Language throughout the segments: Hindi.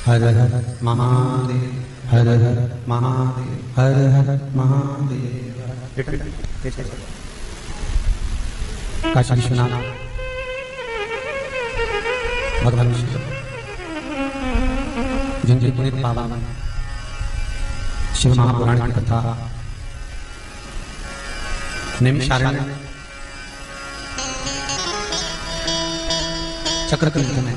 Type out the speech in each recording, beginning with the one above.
हर हर महादेव, हर हर महादेव, हर हर महादेव। काशी विश्वनाथ भगवान विष्णु जिनके पुनीत पावन शिव महापुराण की कथा निमिषारण्य चक्रतीर्थ में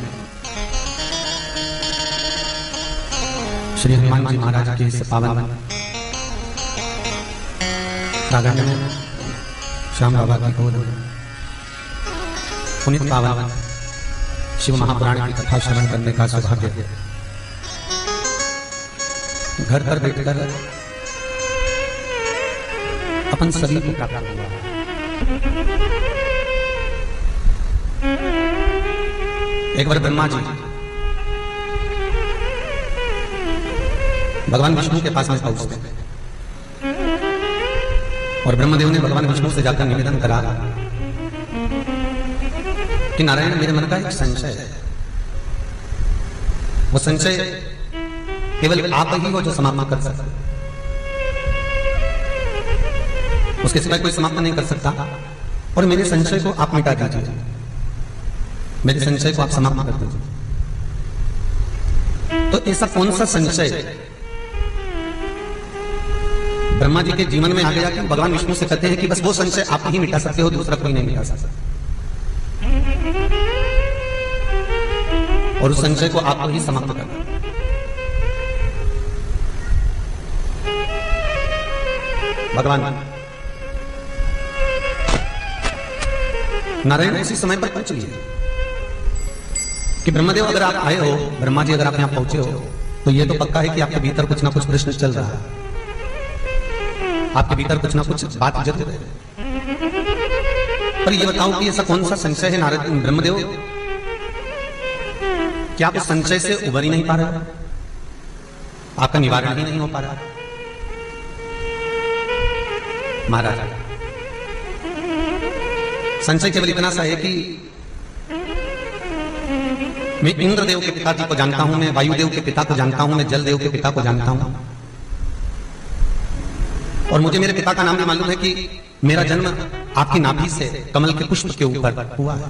श्री हनुमान जी महाराज के इस पावन प्रागट्य में श्याम बाबा की गोद पुनीत पावन शिव महापुराण की कथा श्रवण करने का सौभाग्य घर पर बैठकर अपन सभी को प्राप्त हुआ। एक बार ब्रह्मा जी भगवान विष्णु के पास में पहुंचते और ब्रह्मदेव ने भगवान विष्णु से जाकर निवेदन करा कि नारायण, मेरे मन का एक संशय है। वो संशय केवल आप ही हो जो समाप्त कर सकते, उसके सिवाय कोई समाप्त नहीं कर सकता। और मेरे संशय को आप मिटा दीजिए, मेरे संशय को आप समाप्त कर दीजिए। तो ऐसा कौन सा संशय ब्रह्मा जी के जीवन में आ गया कि भगवान विष्णु से कहते हैं कि बस वो संशय आप ही मिटा सकते हो, दूसरा कोई नहीं मिटा सकता। और उस संशय को आप ही समाप्त करना। भगवान नारायण उसी समय पर पहुंच लिए कि ब्रह्मदेव अगर आप आए हो, ब्रह्मा जी अगर आप यहां पहुंचे हो, तो ये तो पक्का है कि आपके भीतर कुछ ना कुछ प्रश्न चल रहा है, आपके भीतर कुछ ना कुछ बात जरूर है। पर ये बताओ कि ऐसा कौन सा संशय है नारद ब्रह्मदेव, क्या आप उस संशय से उबर ही नहीं पा रहे, आपका निवारण ही नहीं हो पा रहा? महाराज संशय केवल इतना सा है कि मैं इंद्रदेव के पिताजी को जानता हूं, मैं वायुदेव के पिता को जानता हूं, मैं जलदेव के पिता को जानता हूं, और मुझे मेरे पिता का नाम भी मालूम है कि मेरा जन्म आपकी नाभि से कमल के पुष्प के ऊपर हुआ है।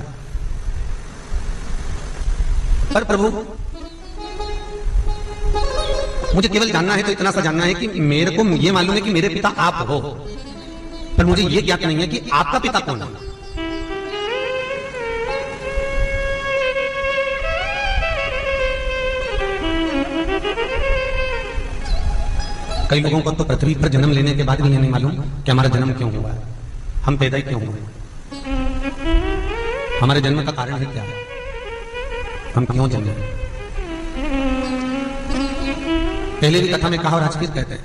पर प्रभु मुझे केवल जानना है, तो इतना सा जानना है कि मेरे को ये मालूम है कि मेरे पिता आप हो, पर मुझे ये ज्ञात नहीं है कि आपका पिता कौन है। कई लोगों को तो पृथ्वी पर जन्म लेने के बाद भी ये नहीं मालूम कि हमारा जन्म क्यों हुआ है, हम पैदा क्यों हुए, हमारे जन्म का कारण है क्या, हम क्यों जन्मे। पहले भी कथा में कहा और आज फिर कहते हैं,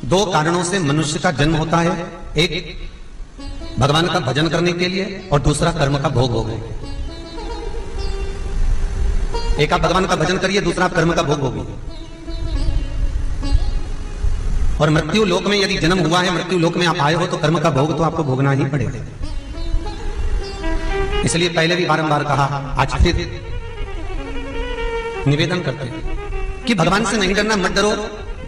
दो कारणों से मनुष्य का जन्म होता है, एक भगवान का भजन करने के लिए और दूसरा कर्म का भोग भोगने। एक आप भगवान का भजन करिए, दूसरा आप कर्म का भोग भोगिए। और मृत्यु लोक में यदि जन्म हुआ है, मृत्यु लोक में आप आए हो, तो कर्म का भोग तो आपको भोगना ही पड़ेगा। इसलिए पहले भी बारंबार कहा, आज फिर निवेदन करते हैं कि भगवान से नहीं डरना, मत डरो,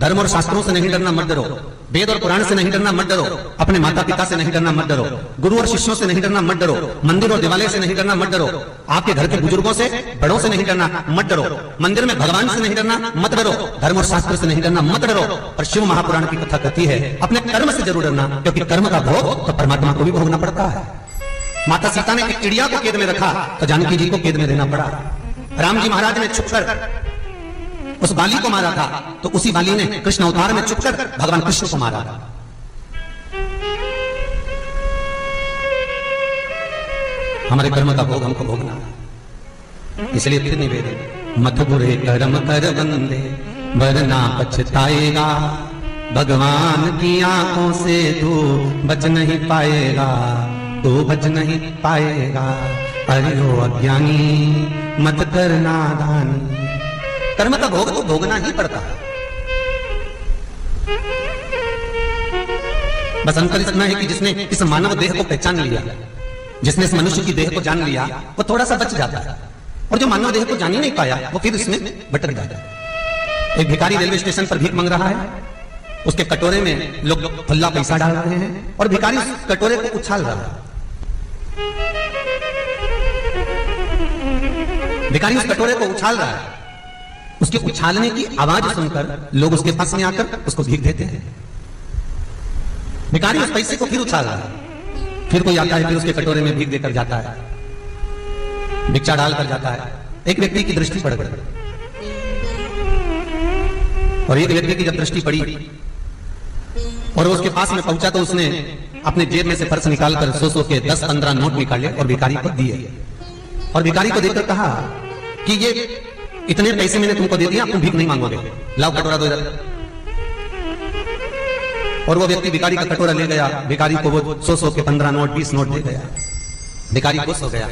धर्म और शास्त्रों से नहीं डरना, मत डरो। वेद और पुराण से नहीं डरना, मत डरो। अपने माता पिता से नहीं डरना, मत डरो। गुरु और शिष्यों से नहीं डरना, मत डरो। मंदिर और देवालय से नहीं डरना, मत डरो। आपके घर के बुजुर्गों से, बड़ों से नहीं डरना, मत डरो। मंदिर में भगवान से नहीं डरना, मत डरो। धर्म और शास्त्र से नहीं डरना, मत डरो। और शिव महापुराण की कथा कहती है अपने कर्म से जरूर डरना, क्योंकि कर्म का भोग तो परमात्मा को भी भोगना पड़ता है। माता सीता ने एक चिड़िया को कैद में रखा तो जानकी जी को कैद में रहना पड़ा। राम जी महाराज ने छुपकर उस बाली को मारा था तो उसी बाली ने कृष्ण अवतार में छुपकर भगवान कृष्ण को मारा था। हमारे कर्म का भोग हमको भोगना है। इसलिए फिर निवेदन, मत बुरे कर्म कर बंदे वरना पछताएगा। भगवान की आंखों से तू बच नहीं पाएगा, तू बच नहीं पाएगा। अरे ओ अज्ञानी मत करना दानी। कर्म का भोग तो भोगना ही पड़ता है। बस अंतर इतना है कि जिसने इस मानव देह को पहचान लिया, जिसने इस मनुष्य की देह को जान लिया, वो थोड़ा सा बच जाता है। और जो मानव देह को जान ही नहीं पाया वो फिर इसमें भटक जाता है। एक भिखारी रेलवे स्टेशन पर भीख मांग रहा है, उसके कटोरे में लोग खुला पैसा डाल रहे हैं और भिखारी उस कटोरे को उछाल रहा है। भिखारी उस कटोरे को उछाल रहा है। उसके उछालने की आवाज सुनकर लोग उसके पास में आकर उसको भीख देते हैं। भिखारी उस पैसे को फिर उछाल रहा है, फिर कोई आता है, फिर उसके कटोरे में भीख देकर जाता है, भिक्षा डालकर जाता है। एक व्यक्ति की दृष्टि पड़ गई और एक व्यक्ति की जब दृष्टि पड़ी और वो उसके पास में पहुंचा तो उसने अपने जेब में से पर्स निकालकर 100 के 10-15 नोट निकाले और भिखारी को दिए। और भिखारी को देकर कहा कि ये इतने पैसे मैंने तुमको दे दिया, तुम भीख नहीं मांगोगे, लाओ कटोरा दो इधर। और वो व्यक्ति भिखारी का कटोरा ले गया, भिखारी को वो 100 के 15 नोट 20 नोट दे गया। भिखारी खुश हो गया।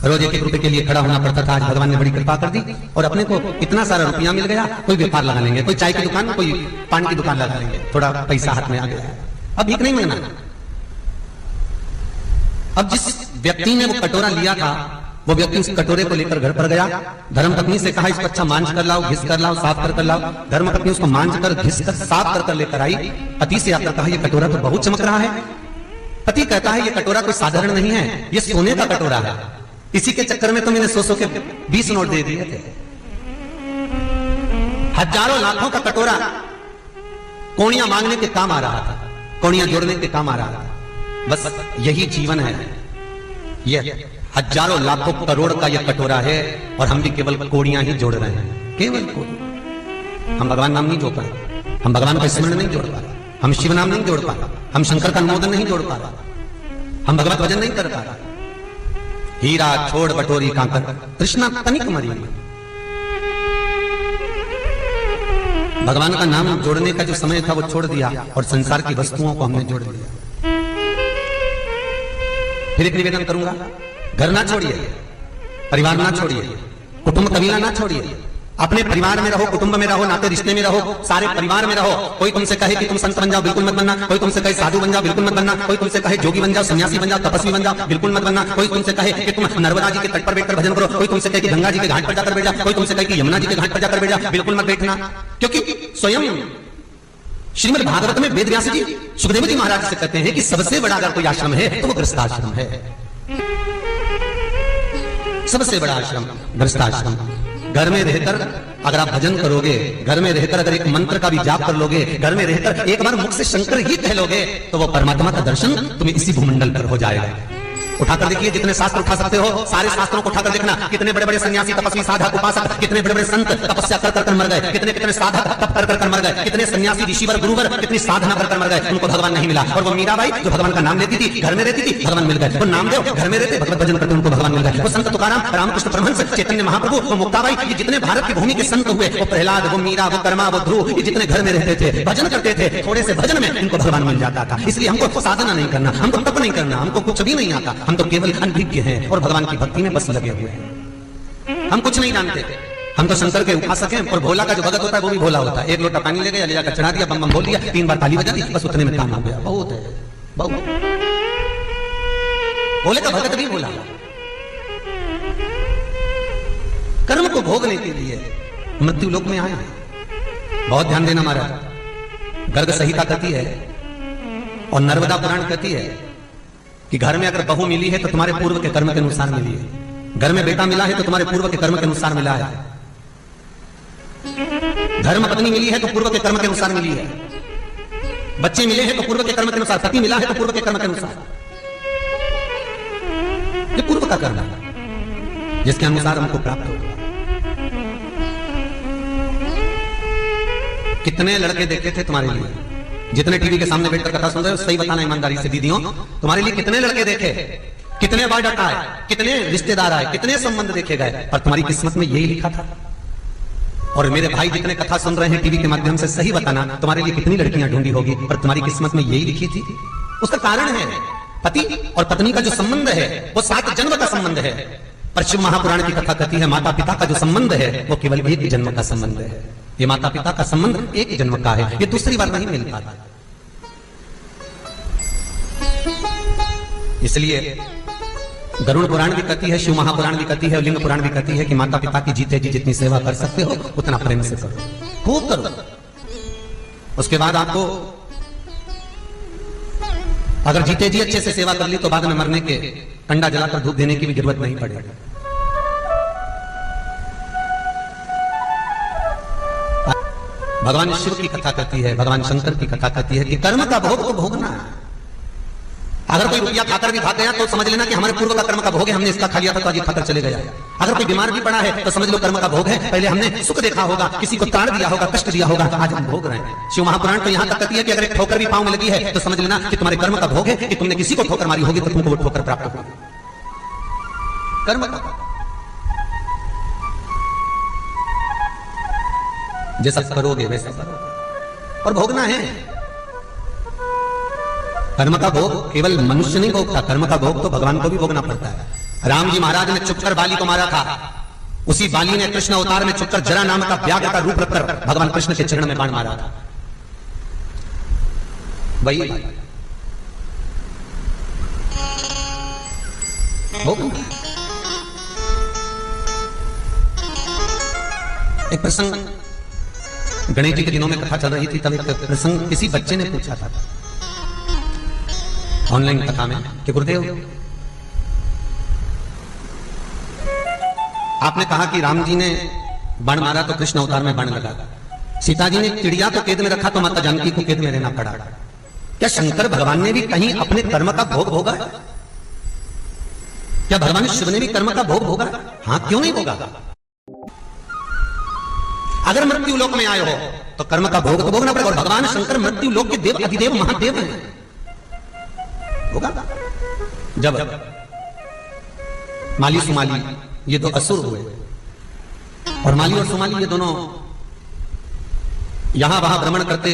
रोज 1-1 रुपए के लिए खड़ा होना पड़ता था, आज भगवान ने बड़ी कृपा कर दी और अपने को इतना सारा रुपया मिल गया। कोई व्यापार लगा लेंगे, कोई चाय की दुकान, कोई पान की दुकान लगा लेंगे, थोड़ा पैसा हाथ में आ गया। अब भीख नहीं मांगना। अब जिस व्यक्ति ने वो कटोरा लिया था वो व्यक्ति उस कटोरे को लेकर घर पर गया। धर्म पत्नी से कहा इसको अच्छा मांझ कर लाओ, घिस कर लाओ, साफ कर लाओ। धर्म पत्नी उसको मांझ कर, घिस कर, साफ कर लेकर आई। पति से आकर कहा ये कटोरा तो बहुत चमक रहा है। पति कहता है ये कटोरा कोई साधारण नहीं है, ये सोने का कटोरा है। इसी के चक्कर में तो मैंने 100 के 20 नोट दे दिए थे। हजारों लाखों का कटोरा कोड़ियां मांगने के काम आ रहा था, कोड़ियां जोड़ने के काम आ रहा था। बस यही जीवन है। यह हजारों लाखों करोड़ का यह कटोरा है और हम भी केवल कोड़ियां ही जोड़ रहे हैं, केवल कोड़ी। हम भगवान नाम नहीं जोड़ पा रहे, हम भगवान का स्मरण नहीं जोड़ पा रहे, हम शिव नाम नहीं जोड़ पा रहे, हम शंकर का अनुमोदन नहीं जोड़ पा रहे, हम भगवत भजन नहीं कर पा रहे। हीरा छोड़ बटोरी कांकर कृष्णा तनिक मरी। भगवान का नाम जोड़ने का जो समय था वो छोड़ दिया और संसार की वस्तुओं को हमने जोड़ दिया। फिर एक निवेदन करूंगा, घर ना छोड़िए, परिवार ना छोड़िए, कुटुंब कबीला ना छोड़िए। अपने परिवार में रहो, कुटुंब में रहो, नाते रिश्ते में रहो, सारे परिवार में रहो। कोई तुमसे कहे कि तुम संत बन जाओ, बिल्कुल मत बनना। कोई तुमसे कहे साधु बन जाओ, बिल्कुल मत बनना। कोई तुमसे कहे जोगी बन जाओ, सन्यासी बन जाओ, तपस्वी बन जाओ, बिल्कुल मत बनना। कोई तुमसे कहे कि तुम नर्मदा जी के तट पर बैठकर भजन करो, कोई तुमसे कहे कि गंगा जी के घाट पर जाकर बैठ जाओ, कोई तुमसे कहे कि यमुना जी के घाट पर जाकर बैठ जाओ, बिल्कुल मत बैठना। क्योंकि स्वयं श्रीमद् भागवत में वेद व्यास जी सुखदेव जी महाराज से कहते हैं कि सबसे बड़ा अगर कोई आश्रम है तो वो गृहस्थाश्रम है। सबसे बड़ा आश्रम गृहस्थाश्रम। घर में रहकर अगर आप भजन करोगे, घर में रहकर अगर एक मंत्र का भी जाप कर लोगे, घर में रहकर एक बार मुख से शंकर ही कह लोगे तो वो परमात्मा का दर्शन तुम्हें इसी भूमंडल पर हो जाएगा। उठाकर देखिए, जितने शास्त्र उठा सकते हो सारे शास्त्रों को उठाकर देखना। कितने बड़े बड़े सन्यासी, तपस्वी, साधक, उपासक, कितने बड़े बड़े संत तपस्या कर कर मर गए, कितने कितने साधक तप कर कर मर गए, कितने सन्यासी, ऋषिवर, गुरुवर कितनी साधना कर कर मर गए, उनको भगवान नहीं मिला। और वो मीराबाई जो भगवान का नाम लेती थी, घर में रहती थी, भगवान मिल गए। वो नामदेव घर में रहते, भगवत भजन करते, उनको भगवान मिल गए। वो संत तुकाराम, रामकृष्ण परमहंस, चैतन्य महाप्रभु, वो मुक्ताबाई, ये जितने भारत की भूमि के संत हुए, वो प्रहलाद, वो मीरा, वो कर्मा, वो ध्रुव, ये जितने घर में रहते थे, भजन करते थे, थोड़े से भजन में इनको भगवान मिल जाता था। इसलिए हमको साधना नहीं करना, हमको तप नहीं करना, हमको कुछ भी नहीं आता। हम तो केवल अनभिज्ञ हैं और भगवान की भक्ति में बस लगे हुए हैं। हम कुछ नहीं जानते। हम तो शंकर के उपासक हैं और भोला का जो भगत होता है वो भी भोला होता है। एक लोटा पानी ले गया, ले जाकर चढ़ा दिया, बम बम बोल दिया, 3 बार ताली बजा दी, बस उतने में काम हो गया। बहुत है, बहुत। भोले का भगत भी भोला। कर्म को भोगने के लिए मृत्यु लोक में आए हैं। बहुत ध्यान देना हमारा। गर्ग संहिता कहती है और नर्मदा पुराण कहती है कि घर में अगर बहू मिली है तो तुम्हारे पूर्व के कर्म के अनुसार मिली है। घर में बेटा मिला है तो तुम्हारे पूर्व के कर्म के अनुसार मिला है। घर में पत्नी मिली है तो पूर्व के कर्म के अनुसार मिली है। बच्चे मिले हैं तो पूर्व के कर्म के अनुसार। पति मिला है तो पूर्व के कर्म के अनुसार। ये पूर्व का कर्म है जिसके अनुसार हमको प्राप्त होगा। कितने लड़के देखे थे तुम्हारे लिए, जितने टीवी के सामने बैठकर कथा सुन रहे हो, सही बताना ईमानदारी से दीदियों, तुम्हारे लिए कितने लड़के देखे, कितने बायोडाटा आए, कितने रिश्तेदार आए, कितने संबंध देखे गए, पर तुम्हारी किस्मत में यही लिखा था। और मेरे भाई जितने कथा सुन रहे हैं टीवी के माध्यम से, सही बताना तुम्हारे लिए कितनी लड़कियां ढूंढी होगी, पर तुम्हारी किस्मत में यही लिखी थी। उसका कारण है पति और पत्नी का जो संबंध है वो 7 जन्म का संबंध है। पर शिव महापुराण की कथा कहती है माता पिता का जो संबंध है वो केवल 1 जन्म का संबंध है। ये माता पिता का संबंध 1 जन्म का है, ये दूसरी बार नहीं मिल पाता। इसलिए गरुड़ पुराण भी कहती है, शिव महापुराण भी कहती है, लिंग पुराण भी कहती है कि माता पिता की जीते जी जितनी सेवा कर सकते हो उतना प्रेम से करो, खूब करो। उसके बाद आपको अगर जीते जी अच्छे से सेवा कर ली तो बाद में मरने के कंडा जलाकर धूप देने की भी जरूरत नहीं पड़ेगी। भगवान शिव की कथा कहती है, भगवान शंकर की कथा कहती है कि कर्म का भोग तो भोगना है। अगर कोई रुपया खाकर भी भाग गया तो समझ लेना कि हमारे पूर्व का कर्म का भोग है, हमने इसका खा लिया था तो आज खाकर चले गया। अगर कोई बीमार भी पड़ा है तो समझ लो कर्म का भोग है, पहले हमने सुख देखा होगा, किसी को ताड़ दिया होगा, कष्ट दिया होगा, आज हम भोग रहे हैं। शिव महापुराण तो यहां तक कहती है कि अगर एक ठोकर भी पांव में लगी है तो समझ लेना कि तुम्हारे कर्म का भोग है कि तुमने किसी को ठोकर मारी होगी तो तुमको वो ठोकर प्राप्त होगी। कर्म का जैसा करोगे वैसा करोगे और भोगना है। कर्म का भोग केवल मनुष्य नहीं भोगता, कर्म का भोग तो भगवान को भी भोगना पड़ता है। राम जी महाराज ने चुपकर बाली को मारा था, उसी बाली ने कृष्ण अवतार में चुपकर जरा नाम का व्याघ्र का रूप रखकर भगवान कृष्ण के चरण में बाण मारा था। वही एक प्रसंग गणेश जी के दिनों में कथा चल रही थी, तब एक प्रसंग किसी बच्चे ने पूछा था ऑनलाइन कथा में कि गुरुदेव आपने कहा कि राम जी ने बाण मारा तो कृष्ण अवतार में बाण लगा, सीता जी ने चिड़िया तो कैद में रखा तो माता जानकी को कैद में रहना पड़ा। क्या शंकर भगवान ने भी कहीं अपने कर्म का भोग भोगा? क्या भगवान शिव ने भी कर्म का भोग भोगा? हाँ, क्यों नहीं भोगा? अगर मृत्यु लोक में आए हो तो कर्म का भोग तो भोगना पड़ेगा। और भगवान शंकर मृत्यु लोक के देव अधिदेव महादेव हैं, होगा। जब माली सुमाली ये 2 असुर हुए और माली और सुमाली ये दोनों यहां वहां भ्रमण करते,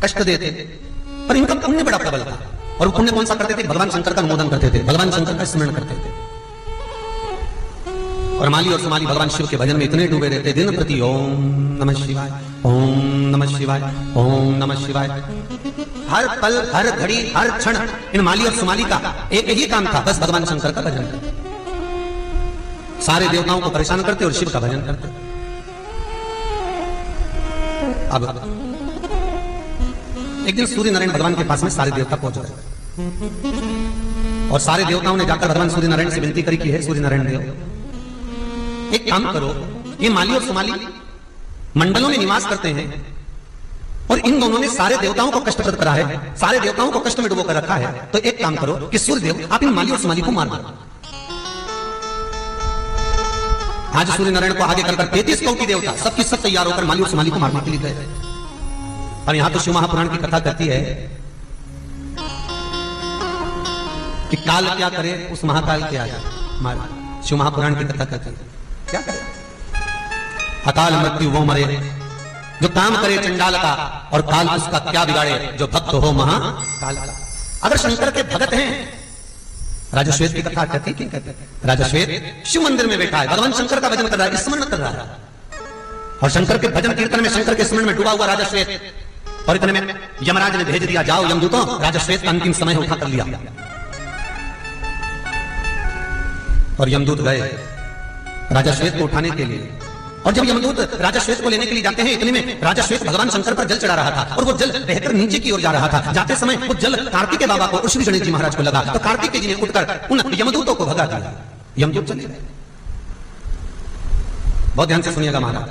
कष्ट देते, पर इनका पुण्य बड़ा प्रबल था। और वो पुण्य कौन सा करते थे? भगवान शंकर का अनुमोदन करते थे, भगवान शंकर का स्मरण करते थे। और माली और सुमाली भगवान शिव के भजन में इतने डूबे रहते, दिन प्रति ओम नमः शिवाय, ओम नमः शिवाय, ओम नमः शिवाय। हर पल, हर घड़ी, हर क्षण इन माली और सुमाली का एक ही काम था, बस भगवान शंकर का भजन करते। सारे देवताओं को परेशान करते और शिव का भजन करते। अब एक दिन सूर्य नारायण भगवान के पास में सारे देवता पहुंच गए और सारे देवताओं ने जाकर भगवान सूर्य नारायण से विनती करी कि है सूर्य नारायण देव, एक काम करो, ये माली और सुमाली मंडलों में निवास करते हैं और इन दोनों ने सारे देवताओं को कष्ट करा है, सारे देवताओं को कष्ट में डुबो कर रखा है। तो एक काम करो कि सूर्यदेव आप इन माली और सुमाली को मार दो। आज सूर्य नारायण को आगे कर 33 कौटी देवता सबकी सब तैयार होकर माली और सुमाली को मारने के लिए गए। और यहां तो शिव महापुराण की कथा कहती है कि काल क्या करे उस महाकाल के आगे मार। शिव महापुराण की कथा कहती है क्या करे? अकाल मृत्यु वो मरे जो काम करे चंडाल का, और काल उसका क्या बिगाड़े जो भक्त हो महाकाल का। अगर शंकर के भगत हैं, राजा श्वेत की कथा कहती है, कहते राजा श्वेत शिव मंदिर में बैठा है, भगवान शंकर का भजन कर रहा है, स्मरण कर रहा है, और शंकर के भजन कीर्तन में, शंकर के स्मरण में डूबा हुआ राजा श्वेत। और इतने में यमराज ने भेज दिया, जाओ यमदूतों, राजा श्वेत का अंतिम समय उठा कर लिया। और यमदूत गए राजा श्वेत को उठाने के लिए, और जब यमदूत राजा श्वेत को लेने के लिए जाते हैं, इतने में राजा श्वेत भगवान शंकर पर जल चढ़ा रहा था और वो जल बहकर नीचे की ओर जा रहा था। जाते समय वो जल कार्तिकेय बाबा को और श्री गणेश जी महाराज को लगा, तो कार्तिकेय जी ने उठकर उन यमदूतों को भगा दिया। यमदूत चले गए। बहुत ध्यान से सुनिएगा महाराज,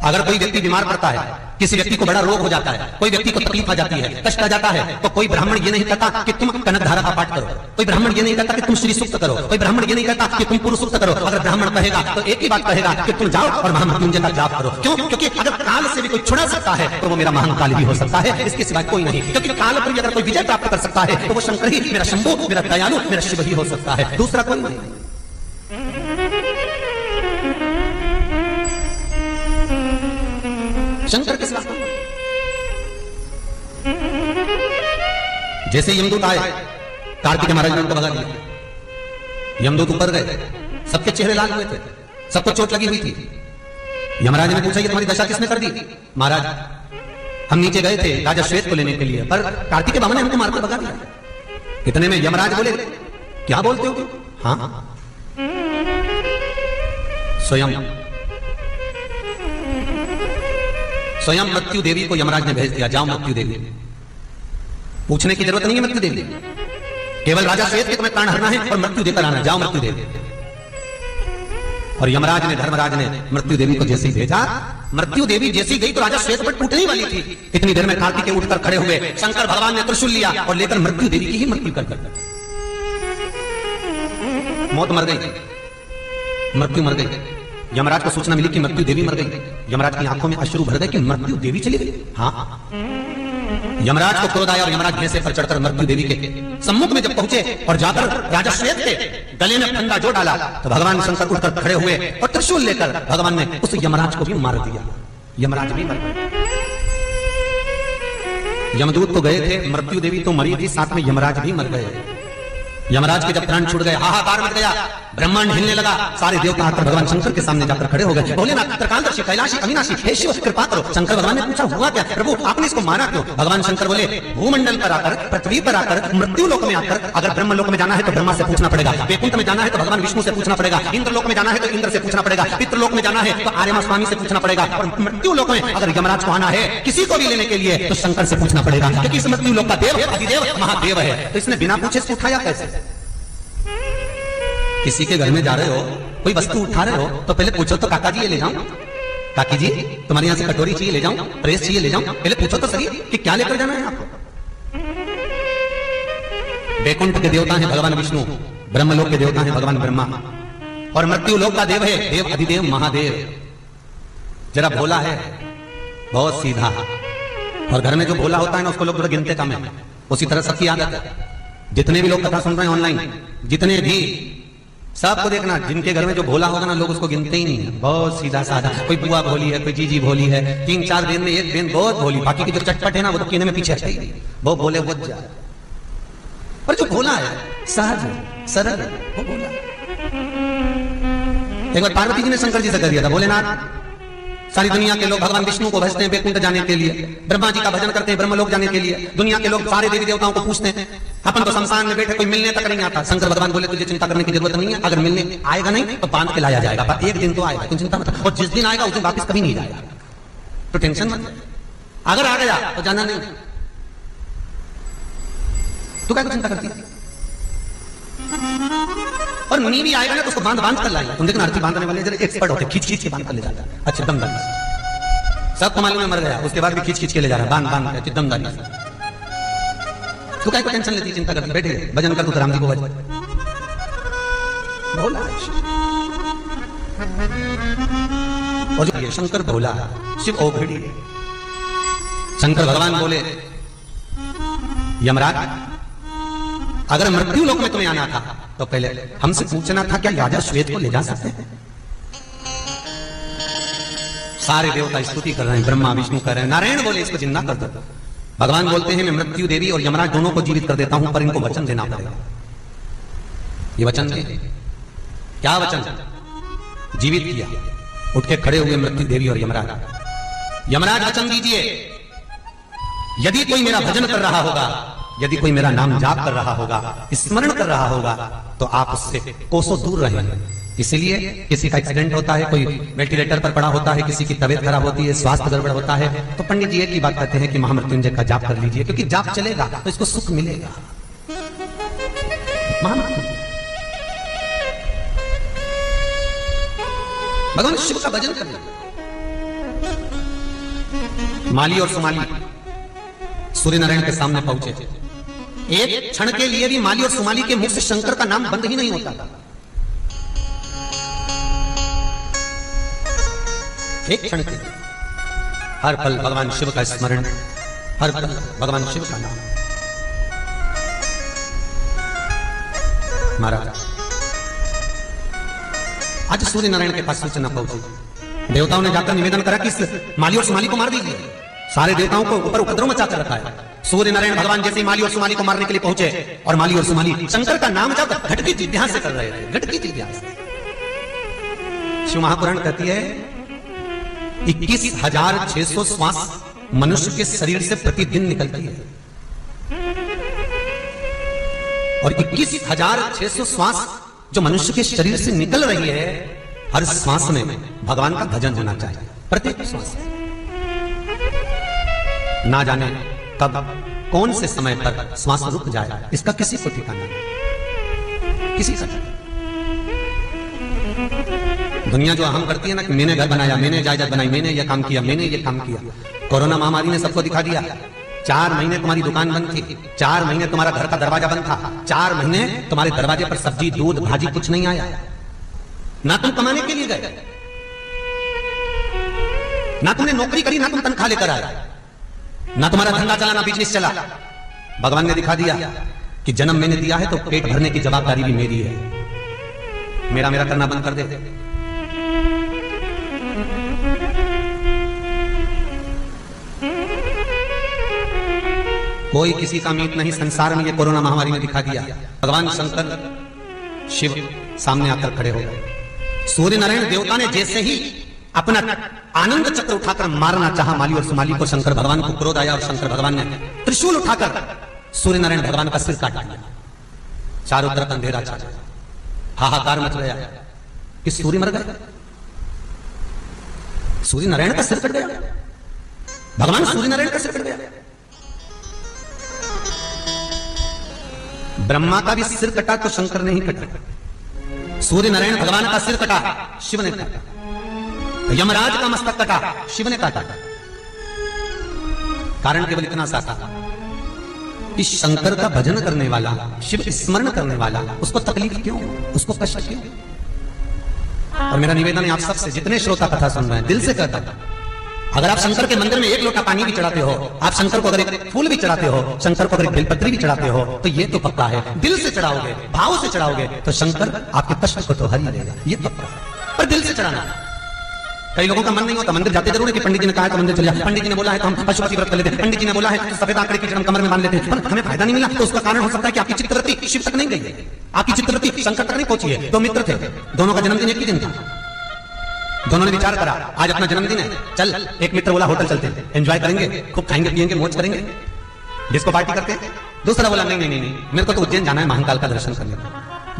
अगर कोई व्यक्ति बीमार पड़ता है, किसी व्यक्ति को बड़ा रोग हो जाता है, कोई व्यक्ति को तकलीफ आ जाती है, कष्ट आ जाता है, तो कोई ब्राह्मण ये नहीं कहता कि तुम कनकधारा का पाठ करो, कोई ब्राह्मण ये नहीं कहता कि तुम श्री सूक्त करो, कोई ब्राह्मण ये नहीं कहता कि तुम पुरुष सूक्त करो। अगर ब्राह्मण कहेगा तो एक ही बात कहेगा कि तुम जाओ और महामृत्युंजय का जाप करो। क्यों? क्योंकि अगर काल से भी कोई छुड़ा सकता है तो वो मेरा महाकाल भी हो सकता है, इसके सिवाय कोई नहीं। क्योंकि काल पर भी अगर कोई विजय प्राप्त कर सकता है तो वो शंकर ही, मेरा शंभु, मेरा दयालु, मेरा शिव ही हो सकता है, दूसरा कोई नहीं। शंकर किस रास्ते? जैसे यमदूत आए, कार्तिकेय महाराज ने उनको भगा दिया। यमदूत ऊपर गए, सबके चेहरे लाल हुए थे, सबको चोट लगी हुई थी। यमराज ने पूछा, ये तुम्हारी दशा किसने कर दी? महाराज, हम नीचे गए थे राजा श्वेत को लेने के लिए, पर कार्तिकेय बाबा ने हमको मारकर भगा दिया। इतने में यमराज बोले, क्या बोलते हो? हाँ, स्वयं मृत्यु देवी को यमराज ने भेज दिया, जाओ मृत्यु देवी। पूछने की जरूरत नहीं है मृत्यु देवी, केवल राजा श्वेत के तुम्हें प्राण हरना है और मृत्यु देकर आना, जाओ मृत्यु देवी। और यमराज ने, धर्मराज ने मृत्यु देवी को जैसे ही भेजा, मृत्यु देवी जैसी गई तो राजा श्वेत पर टूटने वाली थी। इतनी देर में कार्तिकेय उठकर खड़े हुए, शंकर भगवान ने त्रिशूल लिया और लेकर मृत्यु देवी की ही मृत्यु कर दी। मौत मर गई, मृत्यु मर गई। यमराज को सूचना मिली कि मृत्यु देवी मर गई। यमराज की आंखों में अश्रु भर गए कि मृत्यु देवी चली गई। हाँ, यमराज को क्रोध आया और यमराज भैंसे पर चढ़कर मृत्यु देवी के सम्मुख में जब पहुंचे और जाकर राजा श्वेत के गले में फंदा जो डाला, तो भगवान शंकर उठकर खड़े हुए और त्रिशूल लेकर भगवान ने उस यमराज को भी मार दिया। यमराज भी मर गए। यमदूत तो गए थे, मृत्यु देवी तो मरी थी, साथ में यमराज भी मर गए। यमराज के जब प्राण छूट गए, हाहाकार मच गया, ब्रह्मांड हिलने लगा, सारे देवता आकर भगवान शंकर के सामने जाकर खड़े हो गए। भोलेनाथ, त्रिकालदर्शी, कैलाशी, अविनाशी, हे शिव कृपा करो। शंकर भगवान ने पूछा, हुआ क्या प्रभु, आपने इसको मारा क्यों? भगवान शंकर बोले, भूमंडल पर आकर, पृथ्वी पर आकर, मृत्यु लोक में आकर, अगर ब्रह्म लोक में जाना है तो ब्रह्मा से पूछना पड़ेगा, वैकुंठ में जाना है तो भगवान विष्णु से पूछना पड़ेगा, इंद्र लोक में जाना है तो इंद्र से पूछना पड़ेगा, पितृलोक में जाना है तो आर्यमा स्वामी से पूछना पड़ेगा, और मृत्यु लोक में अगर यमराज को आना है किसी को भी लेने के लिए तो शंकर से पूछना पड़ेगा, क्योंकि इस मृत्यु लोक का देव अधिदेव महादेव है। तो इसने बिना पूछे उठाया कैसे? किसी के घर में जा रहे हो, कोई वस्तु उठा रहे हो, तो पहले पूछो तो काका जी ये ले जाऊं, काकी जी तुम्हारे यहां से कटोरी चाहिए ले जाऊं, प्रेस चाहिए ले जाऊं, पहले पूछो तो सही कि क्या लेकर जाना है आपको। वैकुंठ के देवता हैं भगवान विष्णु, ब्रह्मलोक के देवता हैं भगवान ब्रह्मा, और मृत्यु लोक का देव है देव अधिदेव महादेव। जरा भोला है, बहुत सीधा, और घर में जो भोला होता है ना उसको लोग थोड़ा गिनते कम है। उसी तरह सबकी आदत है, जितने भी लोग कथा सुन रहे हैं ऑनलाइन, जितने भी, सबको देखना, जिनके घर में जो भोला होगा ना लोग उसको गिनते ही नहीं है, बहुत सीधा साधा। कोई बुआ भोली है, कोई जीजी भोली है, 3-4 दिन में एक दिन बहुत भोली, बाकी के जो चटपट है ना वो तो कीने में पीछे हटते ही, वो भोले वो जाए। पर जो भोला है, सहज है, सरल है, वो भोला। एक बार पार्वती जी ने शंकर जी से कर दिया था, भोलेनाथ सारी दुनिया के लोग भगवान विष्णु को भजते हैं वैकुंठ जाने के लिए, ब्रह्मा जी का भजन करते हैं ब्रह्मलोक जाने के लिए, दुनिया के लोग सारे देवी देवताओं को पूछते हैं, अपन तो शमशान में बैठे, कोई मिलने तक नहीं आता। शंकर भगवान बोले, तुझे चिंता करने की जरूरत नहीं है, अगर मिलने आएगा नहीं तो बांध के लाया जाएगा, पर एक दिन तो आएगा, तुम चिंता मत, और जिस दिन आएगा उस दिन वापिस कभी नहीं जाएगा, तो टेंशन मत। अगर आ गया तो जाना नहीं, तू क्या चिंता करती है? और मुनि भी आएगा ना तो उसको बांध कर लाएगा। तुम देखना आरती बांधने वाले जरा एक्सपर्ट होते, खींच के बांध कर ले जाता है, अच्छा दमदारी, सबको मालूम है मर गया, उसके बाद भी खींच के ले जा रहा है, बांध के दमदारी। तू क्या को टेंशन लेती, चिंता करती, बैठे भजन कर, तू राम जी को भजन भोला। और ये शंकर भोला, शिव ओघड़ी। शंकर भगवान बोले, यमराज अगर मृत्यु लोक में तुम्हें आना था तो पहले हमसे पूछना था, क्या राजा श्वेत को ले जा सकते हैं? सारे देवता स्तुति कर रहे हैं, ब्रह्मा विष्णु कर रहे हैं, नारायण बोले इसको जिंदा कर दो। भगवान बोलते हैं, मैं मृत्यु देवी और यमराज दोनों को जीवित कर देता हूं, पर इनको वचन देना पड़ेगा। ये वचन दे, क्या वचन? जीवित किया, उठ के खड़े हुए मृत्यु देवी और यमराज। यमराज वचन दीजिए, यदि कोई मेरा भजन कर रहा होगा, यदि कोई मेरा नाम जाप कर रहा होगा, स्मरण कर रहा होगा, तो आप उससे कोसों दूर रहेंगे। इसीलिए किसी का एक्सीडेंट होता है, कोई वेंटिलेटर पर पड़ा होता है, किसी की तबीयत खराब होती है, स्वास्थ्य गड़बड़ होता है, तो पंडित जी एक ही बात कहते हैं कि महामृत्युंजय का जाप कर लीजिए, क्योंकि जाप चलेगा तो इसको सुख मिलेगा। भगवान शिव का भजन करना। माली और सुमाली सूर्य नारायण के सामने पहुंचे। एक क्षण के लिए भी माली और सुमाली के मुख से शंकर का नाम बंद ही नहीं होता था। एक क्षण के लिए हर पल भगवान शिव का स्मरण, हर पल भगवान शिव का नाम। महाराज आज सूर्य नारायण के पास सूचना पहुंची। देवताओं ने जाकर निवेदन करा कि इस माली और सुमाली को मार दीजिए। सारे देवताओं को ऊपर उपद्रव मचा कर रखा है। सूर्य नारायण भगवान जैसे माली और सुमाली को मारने के लिए पहुंचे और माली और सुमाली शंकर का नाम जब घटकी जिज्ञासा से कर रहे थे, घटकी जिज्ञासा। शिव महापुराण कहती है 21,600 श्वास मनुष्य के शरीर से प्रतिदिन निकलती है और 21,600 श्वास जो मनुष्य के शरीर से निकल रही है, हर श्वास में भगवान का भजन होना चाहिए। प्रत्येक श्वास ना जाने कब कौन से समय पर श्वास रुक जाए, इसका किसी को ठिकाना नहीं, किसी का। दुनिया जो अहम करती है ना कि मैंने घर बनाया, मैंने जायदाद बनाई, मैंने ये काम किया, मैंने ये काम किया। कोरोना महामारी ने सबको दिखा दिया। 4 महीने तुम्हारी दुकान बंद थी, 4 महीने तुम्हारा घर का दरवाजा बंद था, 4 महीने तुम्हारे दरवाजे पर सब्जी दूध भाजी कुछ नहीं आया। ना तुम कमाने के लिए गए, ना तुमने नौकरी करी, ना तुम तनख्वाह लेकर आए, ना तुम्हारा धंधा चला, ना बिजनेस चला। भगवान ने दिखा दिया कि जन्म मैंने दिया है तो पेट भरने की जवाबदारी भी मेरी है। मेरा मेरा करना बंद कर दे। कोई किसी का मीत नहीं संसार में, ये कोरोना महामारी ने दिखा दिया। भगवान शंकर शिव सामने आकर खड़े हो गए। सूर्य नारायण देवता ने जैसे ही अपना आनंद चक्र उठाकर मारना चाहा माली और सुमाली को, शंकर भगवान को क्रोध आया और शंकर भगवान ने त्रिशूल उठाकर सूर्य नारायण भगवान का सिर काट दिया। चारों तरफ अंधेरा छा गया, हाहाकार मच गया कि सूर्य मर गए, सूर्य नारायण का सिर कट गया, भगवान सूर्य नारायण का सिर कट गया। ब्रह्मा का भी सिर कटा तो शंकर ने ही कटा। सूर्य नारायण भगवान का सिर कटा, शिव ने काटा। यमराज का मस्तक कटा, शिव ने काटा। कारण केवल इतना सा था कि शंकर का भजन करने वाला, शिव स्मरण करने वाला, उसको तकलीफ क्यों, उसको कष्ट क्यों। और मेरा निवेदन है आप सबसे, जितने श्रोता कथा सुन रहे हैं, दिल से कहता था, अगर आप शंकर के मंदिर में 1 लोटा पानी भी चढ़ाते हो, आप शंकर को अगर एक फूल भी चढ़ाते हो, शंकर को अगर एक बेलपत्री भी चढ़ाते हो, तो ये तो पक्का है, दिल से चढ़ाओगे, भाव से चढ़ाओगे तो शंकर आपके कष्ट को तो हर ही देगा, ये पक्का है। पर दिल से चढ़ाना। कई लोगों का मन नहीं होता, मंदिर जाते जरूर है कि पंडित जी ने कहा तो मंदिर चले जाते, पंडित जी ने बोला है तो हम पशुपति व्रत कर लेते हैं, पंडित जी ने बोला है तो सफेद आंकड़े की जड़ कमर में बांध लेते हैं, पर हमें फायदा नहीं मिला। तो उसका कारण हो सकता है कि आपकी चित्तवृत्ति शिव तक नहीं गई है, आपकी चित्तवृत्ति शंकर तक नहीं पहुंची है। 2 मित्र थे, दोनों का जन्मदिन एक ही दिन था। दोनों ने विचार करा आज अपना जन्मदिन है, चल। एक मित्र बोला होटल चलते हैं, एंजॉय करेंगे, खूब खाएंगे पिएंगे, मौज करेंगे, डिस्को पार्टी करते हैं। दूसरा बोला नहीं नहीं नहीं, मेरे को तो उज्जैन जाना है, महाकाल का दर्शन करने।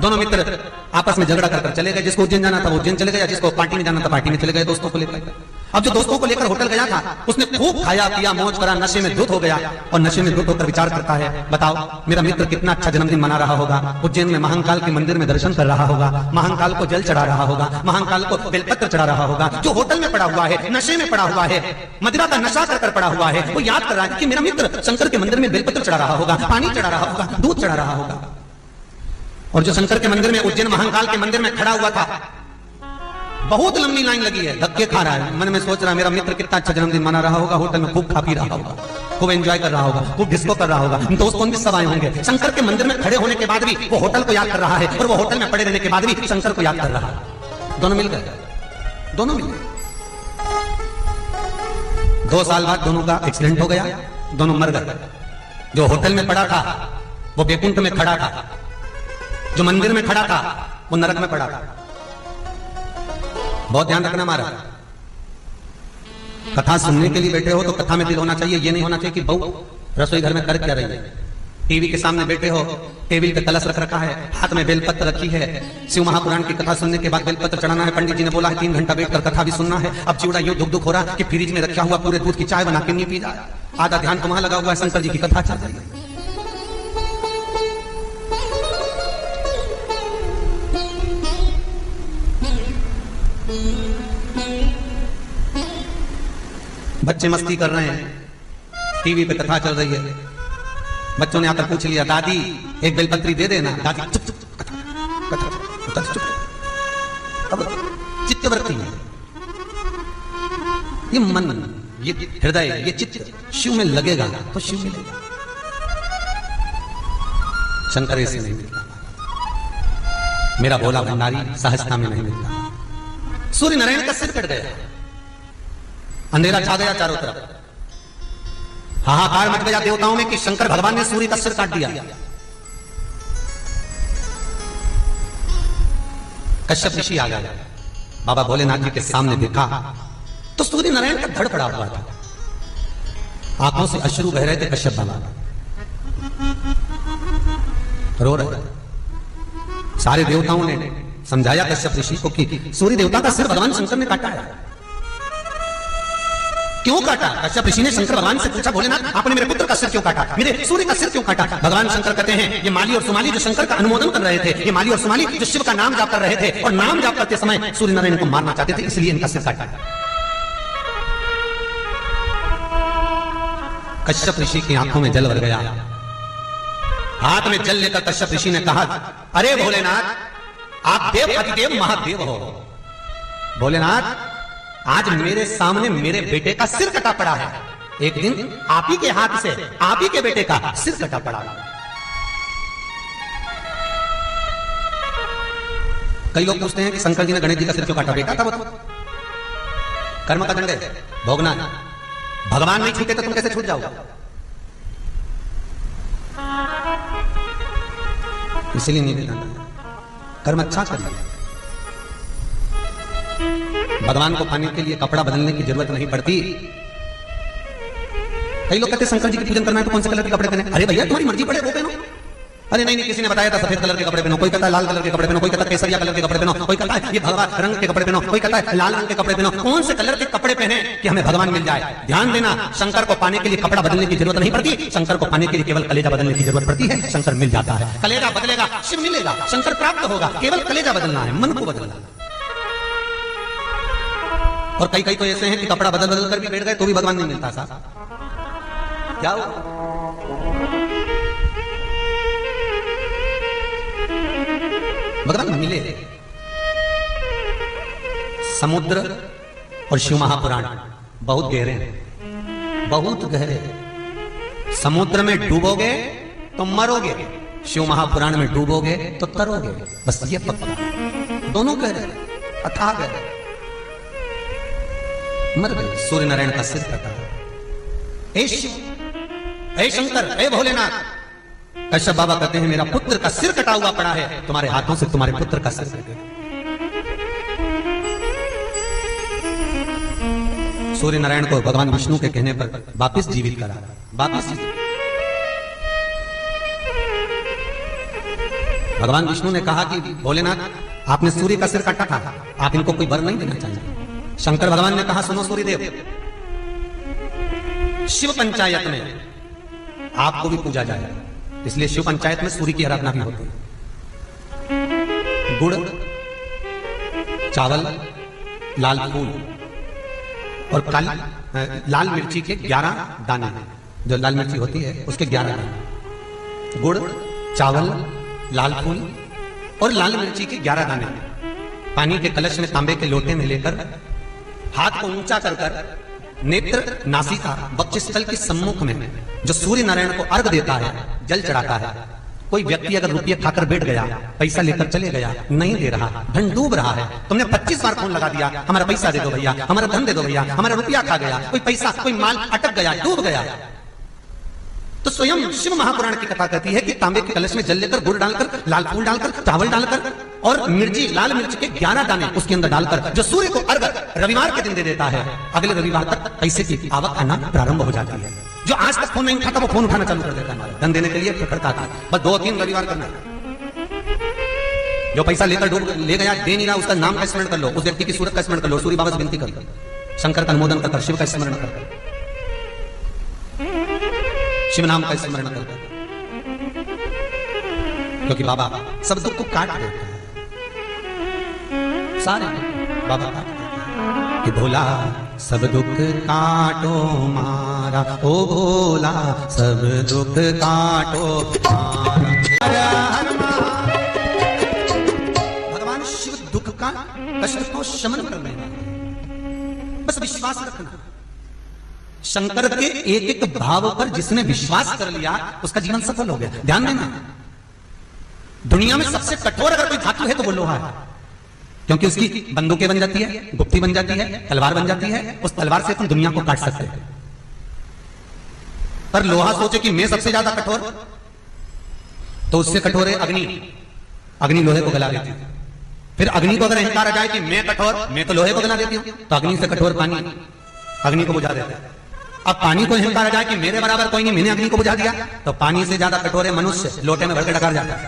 दोनों मित्र आपस में झगड़ा कर चले गए। जिसको उज्जैन जाना था वो उज्जैन चले गया, जिसको पार्टी में जाना था पार्टी में चले गए दोस्तों को लेकर। अब जो दोस्तों को लेकर होटल गया था, उसने खूब खाया पिया, मौज करा, नशे में धुत हो गया और नशे में धुत होकर विचार करता है, बताओ मेरा मित्र कितना अच्छा जन्मदिन मना रहा होगा, उज्जैन में महाकाल के मंदिर में दर्शन कर रहा होगा, महाकाल को जल चढ़ा रहा होगा, महाकाल को बेलपत्र चढ़ा रहा होगा। जो होटल में पड़ा हुआ है, नशे में पड़ा हुआ है, मदिरा का नशा कर पड़ा हुआ है, वो याद कर रहा है कि मेरा मित्र शंकर के मंदिर में बेलपत्र चढ़ा रहा होगा, पानी चढ़ा रहा होगा, दूध चढ़ा रहा होगा। और जो शंकर के मंदिर में, उज्जैन महाकाल के मंदिर में खड़ा हुआ था, बहुत लंबी लाइन लगी है, धक्के खा रहा है, मन में सोच रहा है मेरा मित्र कितना अच्छा जन्मदिन मना रहा होगा, होटल में खूब खा पी रहा होगा, खूब एंजॉय कर रहा होगा, खूब डिस्को कर रहा होगा, दोस्त भी सब आए होंगे। शंकर के मंदिर में खड़े होने के बाद भी वो होटल को याद कर रहा है और वो होटल में पड़े रहने के बाद भी शंकर को याद कर रहा है। दोनों मिल गए, दोनों मिल गए। 2 साल बाद दोनों का एक्सीडेंट हो गया, दोनों मर गए। जो होटल में पड़ा था वो बैकुंठ में खड़ा था, जो मंदिर में खड़ा था वो नरक में पड़ा था। बहुत ध्यान रखना हमारा, कथा सुनने के लिए बैठे हो तो कथा में दिल होना चाहिए, ये नहीं होना चाहिए कि बहू रसोई घर में कर क्या रही है, टीवी के सामने बैठे हो, टेबल पे कलश रख रखा है, हाथ में बेलपत्र रखी है, शिव महापुराण की कथा सुनने के बाद बेलपत्र चढ़ाना है। पंडित जी ने बोला है 3 घंटा बैठकर कथा भी सुनना है। अब चिवड़ा यूं धुक धुक हो रहा कि फ्रिज में रखा हुआ पूरे दूध की चाय बना के नहीं पी जाए। आधा ध्यान तो वहां लगा हुआ है, शंकर जी की कथा चल रही है। बच्चे मस्ती कर रहे हैं, टीवी पे कथा चल रही है। बच्चों ने आकर पूछ लिया, दादी एक बेलपत्री दे देना। दादी चुप चुप, कथा चुप। अब चित्तवृत्ति में ये मन, ये हृदय, ये चित्त शिव में लगेगा तो शिव मिलेगा। शंकर ऐसे नहीं मिलता, मेरा भोला भंडारी सहजता में नहीं मिलता। सूर्य नारायण का सिर कट गया, अंधेरा छा गया चारों तरफ, हाहाकार मच गया देवताओं में कि शंकर भगवान ने सूर्य का सिर काट दिया। कश्यप ऋषि आ गया, बाबा भोलेनाथ जी के सामने देखा तो सूर्य नारायण का धड़ पड़ा हुआ था, आंखों से अश्रु बह रहे थे। कश्यप बाबा रो रहे। सारे देवताओं ने समझाया कश्यप ऋषि को कि सूर्य देवता का सिर भगवान शंकर ने काटा है। क्यों काटा? कश्यप ऋषि ने शंकर भगवान से पूछा, भोलेनाथ आपने मेरे पुत्र का सिर क्यों काटा, मेरे सूर्य का सिर क्यों काटा? भगवान शंकर कहते हैं, ये माली और सुमाली जो शंकर का अनुमोदन कर रहे थे, ये माली और सुमाली जो शिव का नाम जाप कर रहे थे और नाम जाप करते समय सूर्य नारायण को मारना चाहते थे, इसलिए इनका सिर काटा। कश्यप ऋषि की आंखों में जल भर गया, हाथ में जल लेकर कश्यप ऋषि ने कहा, अरे भोलेनाथ आप देव अधिदेव महादेव हो। भोलेनाथ आज मेरे सामने मेरे बेटे का सिर कटा पड़ा है, एक दिन आप ही के हाथ से आप ही के बेटे का सिर कटा पड़ा। कई लोग पूछते हैं कि शंकर जी ने गणेश जी का सिर क्यों काटा? बेटा था वो, कर्म का दंड है, भोगना। भगवान नहीं छूटे तो तुम कैसे छूट जाओगे? इसलिए नहीं देना, कर्म अच्छा करिए। भगवान को पाने के लिए कपड़ा बदलने की जरूरत नहीं पड़ती। कई लोग कहते हैं शंकर जी की पूजन करना है तो कौन से कलर के कपड़े पहने? अरे भैया तुम्हारी मर्जी पड़े वो पहनो। अरे नहीं किसी ने बताया था सफेद कलर के कपड़े पहनो, कोई कहता है लाल कलर के कपड़े पहनो, कोई कहता है केसरिया कलर के कपड़े पहनो, कोई कहता है ये भगवा रंग के कपड़े पहनो, कोई कहता है लाल रंग के कपड़े पहनो। कौन से कलर के कपड़े पहने कि हमें भगवान मिल जाए? ध्यान देना, शंकर को पाने के लिए कपड़ा बदलने की जरूरत नहीं पड़ती, शंकर को पाने के लिए केवल कलेजा बदलने की जरूरत पड़ती है। शंकर मिल जाता है, कलेजा बदलेगा शिव मिलेगा, शंकर प्राप्त होगा। केवल कलेजा बदलना है, मन को बदलना। और कई तो ऐसे हैं कि कपड़ा बदल बदल कर भी बैठ गए तो भी भगवान नहीं मिलता। साहब क्या हो? भगवान मिले। समुद्र और शिव महापुराण बहुत गहरे हैं, बहुत गहरे। समुद्र में डूबोगे तो मरोगे, शिव महापुराण में डूबोगे तो तरोगे। बस ये पक्का, दोनों गहरे अथाह गहरे। मर गए, सूर्य नारायण का सिर कटा। हे शिव, हे शंकर, हे भोलेनाथ। कश्यप बाबा कहते हैं मेरा पुत्र का सिर कटा हुआ पड़ा है, तुम्हारे हाथों से तुम्हारे पुत्र का सिर कटे। सूर्य नारायण को भगवान विष्णु के कहने पर वापिस जीवित करा, वापिस भगवान विष्णु ने कहा कि भोलेनाथ आपने सूर्य का सिर काटा था, आप इनको कोई वर नहीं देना चाहिए। शंकर भगवान ने कहा सुनो सूर्यदेव, शिव पंचायत में आपको भी पूजा जाए, इसलिए शिव पंचायत में सूर्य की आराधना भी होती है। गुड़, चावल, लाल फूल और लाल मिर्ची के 11 दाने, जो लाल मिर्ची होती है उसके 11 दाने। गुड़, चावल, लाल फूल और लाल मिर्ची के 11 दाने पानी के कलश में तांबे के लोटे में लेकर हाथ को ऊंचा कर नेत्र, नासिका, वक्षस्थल के सम्मुख में जो सूर्य नारायण को अर्घ देता है, जल चढ़ाता है। कोई व्यक्ति अगर रुपये खाकर बैठ गया, पैसा लेकर चले गया, नहीं दे रहा, धन डूब रहा है, तुमने 25 बार फोन लगा दिया, हमारा पैसा दे दो भैया, हमारा धन दे दो भैया, हमारा रुपया खा गया, कोई पैसा कोई माल अटक गया, डूब गया, तो स्वयं शिव महापुराण की कथा कहती है कि तांबे के कलश में जल लेकर, गुड़ डालकर, लाल फूल डालकर, चावल डालकर और मिर्ची, लाल मिर्च के 11 दाने उसके अंदर डालकर जो सूर्य को अर्घ रविवार के दिन दे देता है, अगले रविवार तक पैसे की आवक आना प्रारंभ हो जाती है। जो आज तक फोन नहीं उठाता वो फोन उठाना चालू कर देता है, धन देने के लिए खड़खड़ाता था। बस 2-3 रविवार करना है। जो पैसा लेकर ले गया दे नहीं रहा, उसका नाम का स्मरण कर लो, उस व्यक्ति की सूरत का स्मरण कर लो, सूर्य बाबा से विनती कर, शंकर का अनुमोदन कर, शिव का स्मरण कर, शिव नाम का स्मरण कर, क्योंकि बाबा सब दुख को काट देता है, सारे बाबा काट देता है कि भोला सब दुख काटो मारा, ओ भोला सब दुख काटो मारा। भगवान शिव दुख का कष्ट को शमन कर रहे हैं, बस विश्वास रखना। शंकर के एक एक भाव पर जिसने विश्वास कर लिया उसका जीवन सफल हो गया। ध्यान देना, दुनिया में सबसे कठोर अगर कोई धातु है तो वो लोहा है, क्योंकि उसकी बंदूकें बन जाती है, गुप्ती बन जाती है, तलवार बन जाती है, उस तलवार से तुम दुनिया को काट सकते हैं। पर लोहा सोचे कि मैं सबसे ज्यादा कठोर, तो उससे कठोर है अग्नि। अग्नि लोहे को गला देती है। फिर अग्नि को अगर अहंकार आ जाए कि मैं कठोर, मैं तो लोहे को गला देती हूं, तो अग्नि से कठोर पानी अग्नि को बुझा देता है। अब पानी को अहंकार आ जाए कि मेरे बराबर कोई नहीं, मैंने अग्नि को बुझा दिया, तो पानी से ज्यादा कठोर है मनुष्य, लोटे में भर के डकार जाता है,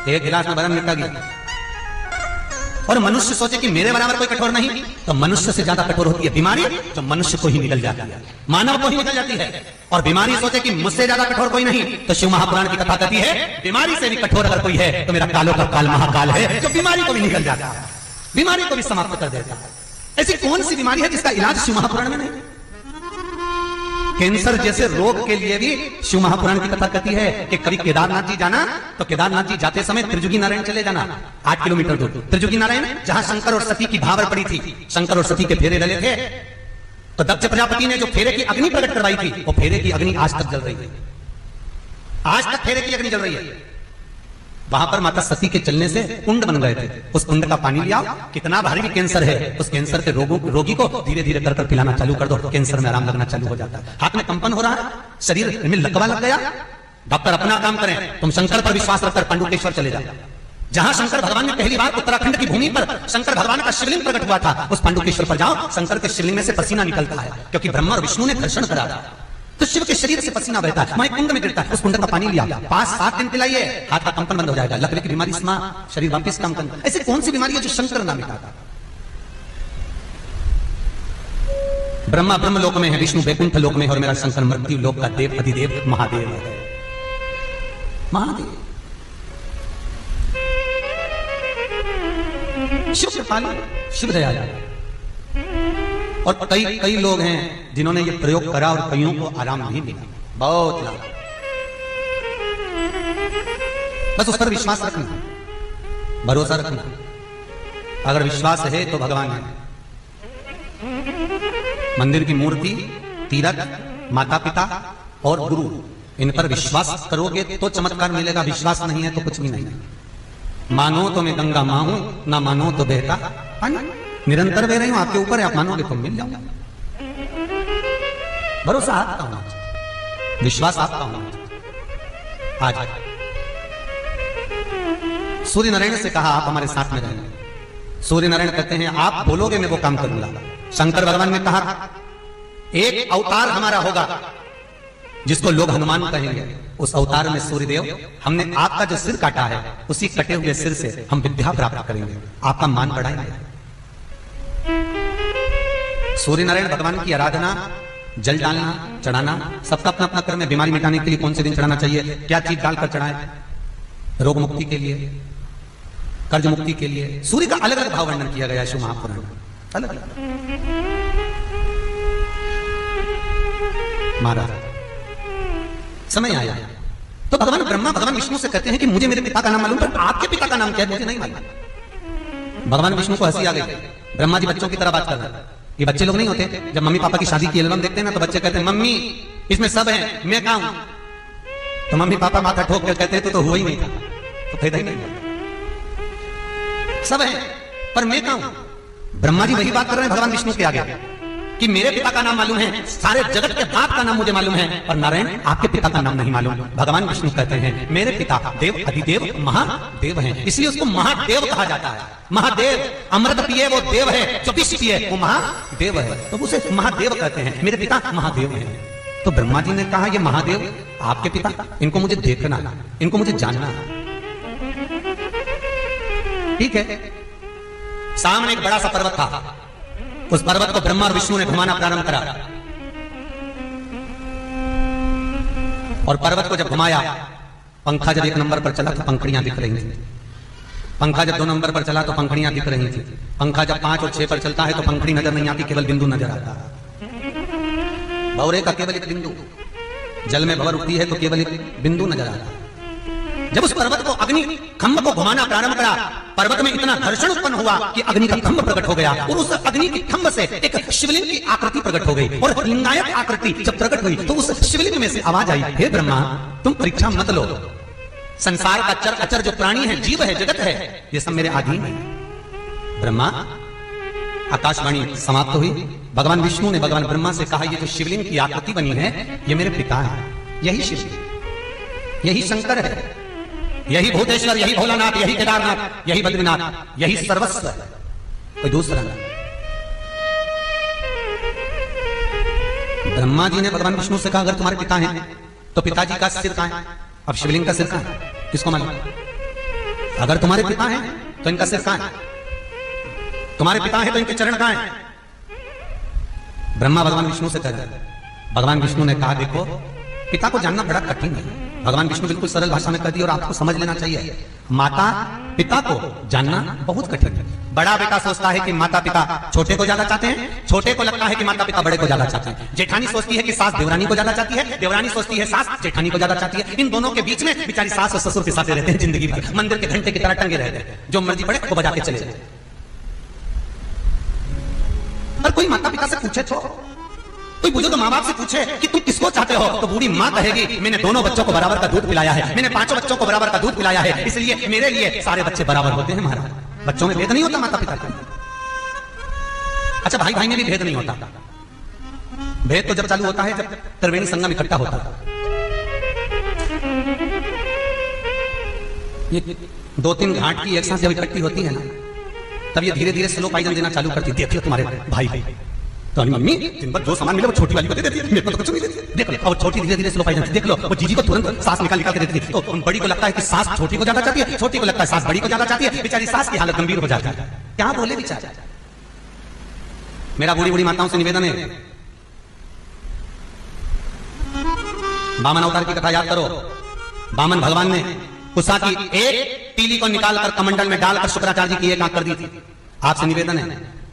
एक गिलास में बर्फ निकल गया। और मनुष्य सोचे कि मेरे बराबर कोई कठोर नहीं, तो मनुष्य से ज्यादा कठोर होती है बीमारी, जो मनुष्य को ही निकल जाती है, मानव को ही निकल जाती है। और बीमारी सोचे कि मुझसे ज्यादा कठोर कोई नहीं, तो शिव महापुराण की कथा कहती है बीमारी से भी कठोर अगर कोई है तो मेरा कालों का काल महाकाल है, जो बीमारी को भी निकल जाता है, बीमारी को भी समाप्त कर देता है। ऐसी कौन सी बीमारी है जिसका इलाज शिव महापुराण में नहीं? कैंसर जैसे रोग के लिए भी शिव महापुराण की कथा कहती है कि कभी केदारनाथ जी जाना, तो केदारनाथ जी जाते समय त्रिजुगी नारायण चले जाना, 8 किलोमीटर दूर त्रिजुगी नारायण, जहां शंकर और सती की भावर पड़ी थी। शंकर और सती के फेरे डले थे, तो दक्ष प्रजापति ने जो फेरे की अग्नि प्रकट करवाई थी, वो फेरे की अग्नि आज तक जल रही है, आज तक फेरे की अग्नि जल रही है। वहां पर माता सती के चलने से कुंड बन गए थे, उस कुंड का पानी लिया, कितना भारी भी कैंसर है, उस कैंसर के रोगी को धीरे धीरे कर पिलाना चालू कर दो, कैंसर में आराम लगना चालू हो जाता है। हाथ में कंपन हो रहा है, शरीर में लकवा लग गया, डॉक्टर अपना काम करें, तुम शंकर पर विश्वास रखकर पांडुकेश्वर चले जाओ, जहां शंकर भगवान ने पहली बार उत्तराखंड की भूमि पर शंकर भगवान का शिवलिंग प्रकट हुआ था, उस पांडुकेश्वर पर जाओ। शंकर के शिवलिंग में से पसीना निकलता है, क्योंकि ब्रह्मा और विष्णु ने घर्षण करा था, तो शिव के शरीर से पसीना बहता है, वहीं कुंड में गिरता है, उस कुंड का पानी लिया, 5-7 दिन पिलाइए, हाथ का कंपन बंद हो जाएगा, लकड़ी की बीमारी शरीर वापस काम करना। ऐसी कौन सी बीमारी है जो शंकर ना मिटाता? ब्रह्मा ब्रह्म लोक में है, विष्णु वैकुंठ लोक में है, और मेरा शंकर मृत्यु लोक का देव अधिदेव महादेव है, महादेव शिव कृपालु, शिव दयालु। और कई लोग हैं जिन्होंने ये प्रयोग करा और कईयों को आराम नहीं मिला, बहुत लाभ। बस उस पर विश्वास रखना, भरोसा रखना। अगर विश्वास है तो भगवान है। मंदिर की मूर्ति, तीर्थ, माता पिता और गुरु, इन पर विश्वास करोगे तो चमत्कार मिलेगा, विश्वास नहीं है तो कुछ भी नहीं। मानो तो मैं गंगा मां हूं, ना मानो तो बहता पानी, निरंतर बह रही हूं आपके ऊपर, आप मानोगे तो मिल जाऊंगा। भरोसा आपका होना चाहिए, विश्वास आपका होना चाहिए। आज सूर्य नारायण से कहा आप हमारे साथ में रहेंगे, सूर्य नारायण कहते हैं आप बोलोगे मैं वो काम करूंगा। शंकर भगवान ने कहा एक अवतार हमारा होगा जिसको लोग हनुमान कहेंगे, उस अवतार में सूर्यदेव, हमने आपका जो सिर काटा है उसी कटे हुए सिर से हम विद्या प्राप्त करेंगे, आपका मान बढ़ाएंगे। सूर्य नारायण भगवान की आराधना, जल डालना, चढ़ाना, सबका अपना अपना कर्म है। बीमारी मिटाने के लिए कौन से दिन चढ़ाना चाहिए, क्या चीज डालकर चढ़ाए, रोग मुक्ति के लिए, कर्ज मुक्ति के लिए, सूर्य का अलग अलग भाव वर्णन किया गया है शिव महापुराण में, अलग अलग। महाराज समय आया तो भगवान ब्रह्मा भगवान विष्णु से कहते हैं कि मुझे मेरे पिता का नाम मालूम, पर आपके पिता का नाम क्या है मुझे नहीं मालूम। भगवान विष्णु को हंसी आ गई, ब्रह्मा जी बच्चों की तरह बात कर रहे हैं। ये बच्चे लोग नहीं होते, जब मम्मी पापा की शादी की एल्बम देखते हैं ना, तो बच्चे कहते हैं मम्मी इसमें सब है, मैं कहां हूं? तो मम्मी पापा माथा ठोक कर कहते हैं तो हुआ ही नहीं था, तो फायदा ही नहीं हुआ, सब है पर मैं कहां हूं? ब्रह्मा जी वही बात कर रहे हैं भगवान विष्णु के आगे कि मेरे पिता का नाम मालूम है, सारे जगत के बाप का नाम मुझे मालूम है, और नारायण आपके पिता का नाम नहीं मालूम। भगवान विष्णु कहते हैं मेरे पिता देव अधिदेव महादेव हैं, इसलिए उसको महादेव कहा जाता है। महादेव अमृत पिए वो देव है, जो विष पिए वो महादेव है, तो उसे महादेव कहते हैं। मेरे पिता महादेव हैं। तो ब्रह्मा जी ने कहा ये महादेव आपके पिता, इनको मुझे देखना, इनको मुझे जानना। ठीक है, सामने एक बड़ा सा पर्वत था, उस पर्वत को ब्रह्मा और विष्णु ने घुमाना प्रारंभ करा, और पर्वत को जब घुमाया, पंखा जब 1 नंबर पर चला तो पंखड़ियां दिख रही थी, पंखा जब 2 नंबर पर चला तो पंखड़ियां दिख रही थी, पंखा जब 5 और 6 पर चलता है तो पंखड़ी नजर नहीं आती, केवल बिंदु नजर आता है। भंवरे का केवल एक बिंदु, जल में भंवर उठती है तो केवल एक बिंदु नजर आता है। जब उस पर्वत को अग्नि खंभ को घुमाना प्रारंभ करा, पर्वत में इतना घर्षण उत्पन्न हुआ कि अग्नि का खंभ प्रकट हो गया, और उस अग्नि के खंभ से एक शिवलिंग की आकृति प्रकट हो गई, और लिंगायत आकृति जब प्रकट हुई तो उस शिवलिंग में से आवाज आई, हे ब्रह्मा तुम परीक्षा मत लो, संसार का चर अचर जो प्राणी है, जीव है, जगत है, ये सब मेरे अधीन है। ब्रह्मा, आकाशवाणी समाप्त हुई। भगवान विष्णु ने भगवान ब्रह्मा से कहा, ये जो शिवलिंग की आकृति बनी है ये मेरे पिता है, यही शिवलिंग, यही शंकर है, यही भूतेश्वर, यही भोलानाथ, यही केदारनाथ, यही बद्रीनाथ, यही सर्वस्व है, कोई दूसरा नहीं। ब्रह्मा जी ने भगवान विष्णु से कहा, अगर तुम्हारे पिता हैं तो पिताजी का सिर कहां है? अब शिवलिंग का सिर कहां है? किसको मालूम? अगर तुम्हारे पिता हैं तो इनका सिर कहां है? तुम्हारे पिता हैं तो इनके चरण कहां हैं? ब्रह्मा भगवान विष्णु से कह रहे, भगवान विष्णु ने कहा, देखो पिता को जानना बड़ा कठिन है। भगवान विष्णु बिल्कुल सरल भाषा में कह दिया, और आपको समझ लेना चाहिए, माता पिता को जानना बहुत कठिन है। बड़ा बेटा सोचता है कि माता पिता छोटे को ज्यादा चाहते हैं, छोटे को लगता है कि माता पिता बड़े को ज्यादा चाहते हैं, जेठानी सोचती है कि सास देवरानी को ज्यादा चाहती है, देवरानी सोचती है सास जेठानी को ज्यादा चाहती है। इन दोनों के बीच में बेचारी सास और ससुर के साथ रहते हैं जिंदगी भर, मंदिर के घंटे की तरह टंगे रहते हैं, जो मर्जी पड़े वो बजा के चले जाते। और कोई माता पिता से पूछे तो, कोई बुजुर्ग माँ बाप से पूछे कि तुम किसको चाहते हो, तो बूढ़ी माँ कहेगी, मैंने दोनों बच्चों को बराबर का दूध पिलाया है, मैंने 5 बच्चों को बराबर का दूध पिलाया है, इसलिए मेरे लिए सारे बच्चे बराबर होते हैं। महाराज, बच्चों में भेद नहीं होता माता पिता का। अच्छा, भाई भाई में भी भेद नहीं होता। भेद तो जब चालू होता है जब त्रिवेणी संगम इकट्ठा होता है। ये 2-3 घाट की एक साथ जब इकट्ठी होती है ना, तब ये धीरे धीरे स्लो पॉइजन देना चालू करती है। देखिए तुम्हारे भाई भाई तो मम्मी दिन भर जो सामान मिले वो छोटी वाली को दे देती है, मेरे को तो कुछ नहीं देती। देख लो, और छोटी धीरे धीरे स्लो पॉइजन, देख लो वो जीजी को तुरंत सास निकाल के देती है। तो बड़ी को लगता है कि सास छोटी को ज्यादा चाहती है, छोटी को लगता है सास बड़ी को ज्यादा चाहती है। बेचारी सास की हालत गंभीर हो जाती है। क्या बोले बेचारा। मेरा बूढ़ी बूढ़ी माताओं से निवेदन है, वामन अवतार की कथा याद करो। वामन भगवान ने उषा की एक तीली को निकालकर कमंडल में डालकर शुक्राचार्य जी की एक आंख कर दी थी। आपसे निवेदन है,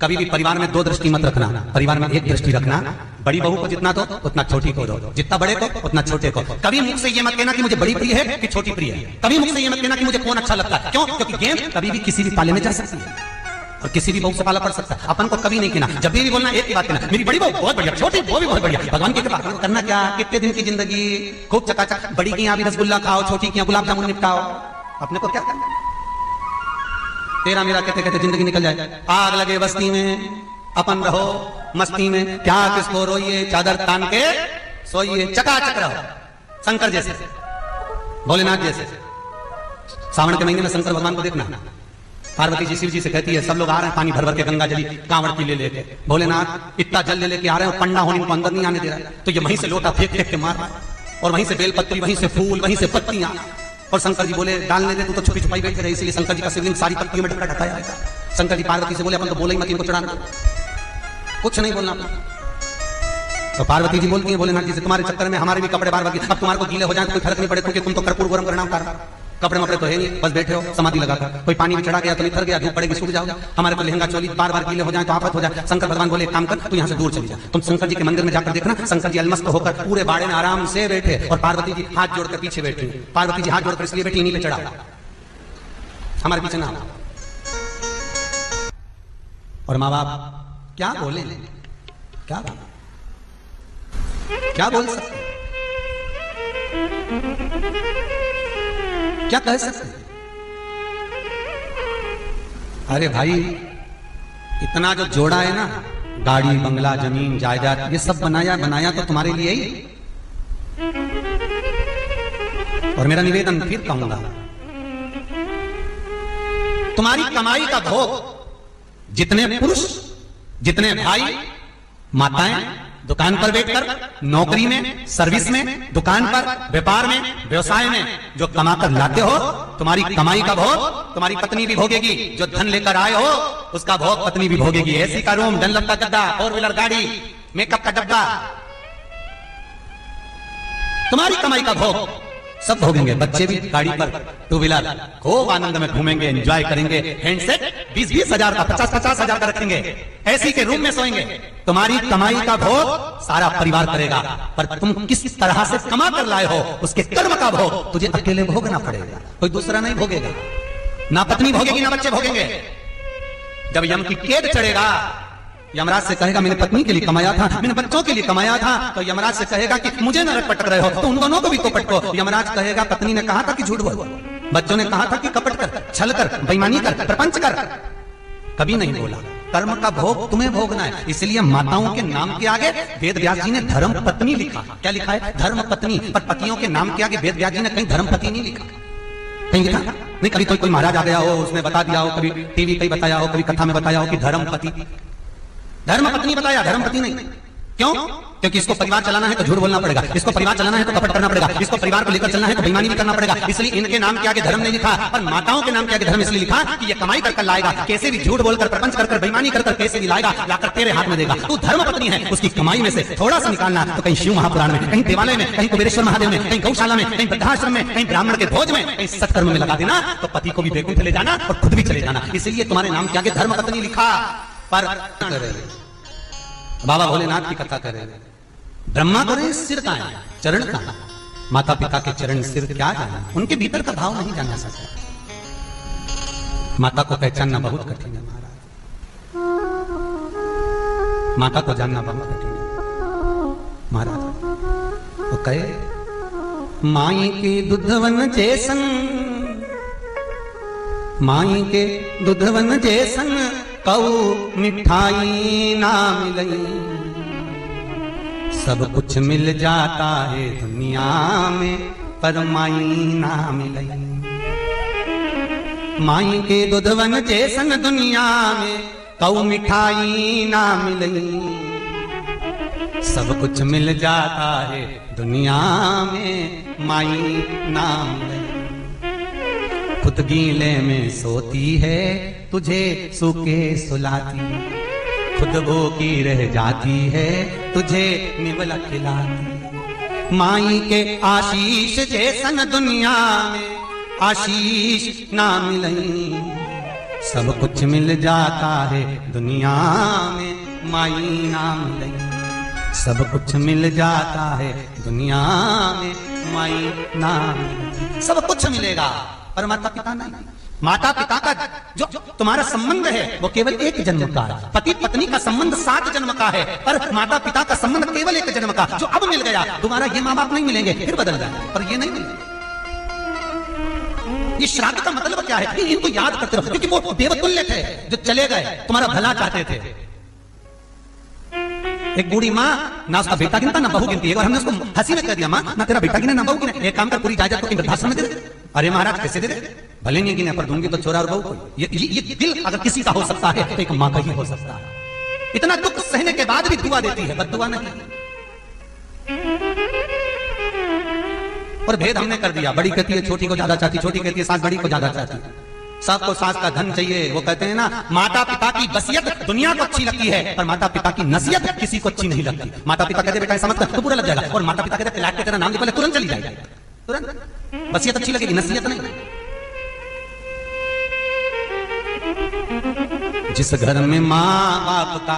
कभी भी परिवार में 2 दृष्टि मत रखना, परिवार में 1 दृष्टि रखना। बड़ी बहू को जितना दो उतना छोटी को दो, जितना बड़े को उतना छोटे को। कभी मुख से ये मत कहना कि मुझे बड़ी प्रिय है कि छोटी प्रिय है। कभी मुख से ये मत कहना कि मुझे कौन अच्छा लगता है। क्यों? क्योंकि गेम कभी भी किसी भी पाले में जा सकती है और किसी भी बहू से पाला पड़ सकता है। अपन को कभी नहीं कहना, जब भी बोलना एक ही बात कहना, मेरी बड़ी बहू बहुत बढ़िया, छोटी वो भी बहुत बढ़िया। भगवान की कृपा करना क्या, कितने दिन की जिंदगी, खूब चकाचक। बड़ी की यहाँ भी रसगुल्ला खाओ, छोटी की यहाँ गुलाब जामुन निपटाओ। अपने को क्या करना, तेरा मेरा कहते कहते जिंदगी निकल जाए। आग लगे बस्ती में, अपन रहो मस्ती में, क्या किसको रोइए, चादर तान के सोइए, चकाचक रहो शंकर जैसे, भोलेनाथ जैसे। सावन के महीने में शंकर भगवान को देखना, पार्वती जी शिव जी से कहती है, सब लोग आ रहे हैं पानी भर भर के गंगा जली कांवड़ की ले लेके, भोलेनाथ इतना जल ले लेके आ रहे हैं और पंडा होने को अंदर नहीं आने दे रहा है। तो ये वहीं से लोटा फेंक फेंक के मार रहा है, और वहीं से बेलपत्री, वहीं से फूल, वहीं से पत्तियां। और शंकर जी बोले डालने दे, तू तो छुपी छुपाई बैठे रहे, इसलिए शंकर जी का शिवलिंग सारी पत्तियों में ढकाया। शंकर जी पार्वती से बोले, अपन तो बोले ही मत, इनको चढ़ाना, कुछ नहीं बोलना। तो पार्वती जी बोलती है भोलेनाथ जी से, तुम्हारे चक्कर में हमारे भी कपड़े बार बार, अब तुम्हारे को गीले हो जाए तो कोई फर्क नहीं पड़े, क्योंकि तुम तो कर्पूर गरम करना उतार, कपड़े मपड़े तो है नहीं, बस बैठे हो समाधि लगाकर। कोई पानी भी चढ़ा गया तो नहीं थर गया, धूप पड़ेगी सूख जाओगे। हमारे को लहंगा चोली बार बार गीले हो जाए तो आफत हो जाए। शंकर भगवान बोले, काम कर, तू यहाँ से दूर चली जा। तुम शंकर जी के मंदिर में जाकर देखना, शंकर जी अलमस्त होकर पूरे बाड़े में आराम से बैठे, और पार्वती जी हाथ जोड़कर पीछे बैठी। पार्वती जी हाथ जोड़कर इसलिए बैठी, इन्हीं पे चढ़ा, हमारे पीछे ना। और माँ बाप क्या बोले, क्या बोल सकते, क्या कह सकते। अरे भाई, इतना जो जोड़ा है ना, गाड़ी बंगला जमीन जायदाद, ये सब बनाया तो तुम्हारे लिए ही। और मेरा निवेदन फिर कहूंगा, तुम्हारी कमाई का भोग जितने पुरुष, जितने भाई, माताएं, दुकान पर बैठकर, नौकरी में, सर्विस में, दुकान पर, व्यापार में, व्यवसाय में जो कमाकर लाते हो, तुम्हारी कमाई का भोग तुम्हारी पत्नी भी भोगेगी। जो धन लेकर आए हो उसका भोग पत्नी भी भोगेगी। एसी का रूम, डनलप का गद्दा, 4 व्हीलर गाड़ी, मेकअप का डब्बा, तुम्हारी कमाई का भोग सब भोगेंगे। बच्चे भी गाड़ी पर, 2 व्हीलर, खूब आनंद में घूमेंगे, एंजॉय करेंगे। हैंडसेट 20-20 हजार का, 50-50 हजार का रखेंगे। एसी के रूम में सोएंगे। तुम्हारी कमाई का भोग सारा परिवार करेगा, पर तुम किस तरह से कमा कर लाए हो उसके कर्म का भोग तुझे अकेले भोगना पड़ेगा, कोई दूसरा नहीं भोगेगा। ना पत्नी भोगेगी ना बच्चे भोगेंगे। जब यम की केद चढ़ेगा, यमराज से कहेगा मैंने पत्नी के लिए कमाया था, मैंने बच्चों के लिए कमाया था, तो यमराज से कहेगा कि मुझे नरक पटक रहे हो तो उन दोनों को भी तो पटको। यमराज कहेगा पत्नी ने कहा था कि झूठ बोल, बच्चों ने कहा था कि कपट कर, छल कर, बेईमानी कर, प्रपंच कर, कभी नहीं बोला। कर्म का भोग तुम्हें भोगना है। इसलिए माताओं के नाम के आगे वेद व्यास जी ने धर्म पत्नी लिखा। क्या लिखा है? धर्म पत्नी। पर पतियों के नाम के आगे वेद व्यास जी ने कहीं धर्म पति नहीं लिखा। कहीं लिखा नहीं। कभी कोई महाराज आ गया हो, उसने बता दिया हो, कभी टीवी कहीं बताया हो, कभी कथा में बताया हो कि धर्म पति, धर्म पत्नी बताया, धर्म पति नहीं। क्यों? क्योंकि इसको परिवार चलाना है तो झूठ बोलना पड़ेगा, इसको परिवार चलाना है तो कपट करना पड़ेगा, इसको परिवार को लेकर चलना है तो बेईमानी भी करना पड़ेगा। इसलिए इनके नाम के आगे धर्म नहीं लिखा, और माताओं के नाम के आगे धर्म इसलिए लिखा कि ये कमाई कर लाएगा, कैसे भी झूठ बोलकर, प्रपंच कर, बेईमानी कर कैसे भी लाएगा, लाकर तेरे हाथ में देगा। तू धर्म पत्नी है, उसकी कमाई में से थोड़ा सा निकालना। तो कहीं शिव महापुराण में, कहीं देवालय में, कहीं कुबेरेश्वर महादेव में, कहीं गौशाला में, कहीं वृद्धाश्रम में, कहीं ब्राह्मण के भोज में, कहीं सत्कर्म में लगा देना, तो पति को भी वैकुंठ ले जाना और खुद भी चले जाना। इसलिए तुम्हारे नाम के आगे धर्म पत्नी लिखा। पर बाबा भोलेनाथ की कथा कर रहे हैं। ब्रह्मा को रहे सिर का है, चरण का, माता पिता के चरण सिर क्या जाना, उनके भीतर का भाव नहीं जानना सकता। माता को पहचानना बहुत कठिन है महाराज, माता को जानना बहुत कठिन है महाराज। वो कहे माई के दुधवन जैसन, माई के दुधवन जैसन कऊ मिठाई ना मिलई, सब कुछ मिल जाता है दुनिया में पर माई ना मिलई। माई के दुधवन जैसन दुनिया में कऊ मिठाई ना मिलई, सब कुछ मिल जाता है दुनिया में माई ना मिलई। खुद गीले में सोती है तुझे सूखे सुलाती, खुद भूखी रह जाती है तुझे निवला खिलाती। माई के आशीष जैसन दुनिया में आशीष ना मिलई, सब कुछ मिल जाता है दुनिया में माई ना मिलई। सब कुछ मिल जाता है दुनिया में माई ना मिलई। सब कुछ मिलेगा पर माता पिता नहीं। माता पिता का जो तुम्हारा संबंध है वो केवल एक जन्म का है। पति पत्नी का संबंध 7 जन्म का है, पर माता पिता का संबंध केवल एक जन्म का, जो अब मिल गया। दोबारा ये माँ बाप नहीं मिलेंगे, फिर बदल जाए, पर ये नहीं मिलेंगे। ये श्राद्ध का मतलब क्या है? इनको याद करते रहो, क्योंकि वो देवतुल्य थे जो चले गए, तुम्हारा भला चाहते थे। एक बूढ़ी माँ ना उसका बेटा गिनता ना बहू गिनती है, और हमने उसको हंसी में कह दिया माँ ना तेरा बेटा गिने ना बहू गिने, एक काम कर पूरी जायदाद को वृद्धाश्रम में दे दे। अरे महाराज कैसे दे दे? भले नहीं गिने पर दूंगी तो छोरा और बहू को। ये दिल अगर किसी का हो सकता है तो एक माँ का ही हो सकता है। इतना दुख सहने के बाद भी दुआ देती है, बद्दुआ नहीं। और भेद हमने कर दिया, बड़ी कहती है छोटी को ज्यादा चाहती, छोटी कहती है सास बड़ी को ज्यादा चाहती। सबको सास का धन चाहिए। वो कहते हैं ना माता पिता की वसीयत दुनिया को अच्छी लगती है, पर माता पिता की नसीहत किसी को अच्छी नहीं लगती। माता पिता कहते बेटा ऐसा मत कर तो बुरा लग जाएगा, और माता पिता कहते प्लाट के तेरा नाम लिखा तुरंत चली जाएगी, तुरंत। वसीयत अच्छी लगेगी, नसीहत नहीं। जिस घर में माँ बाप का,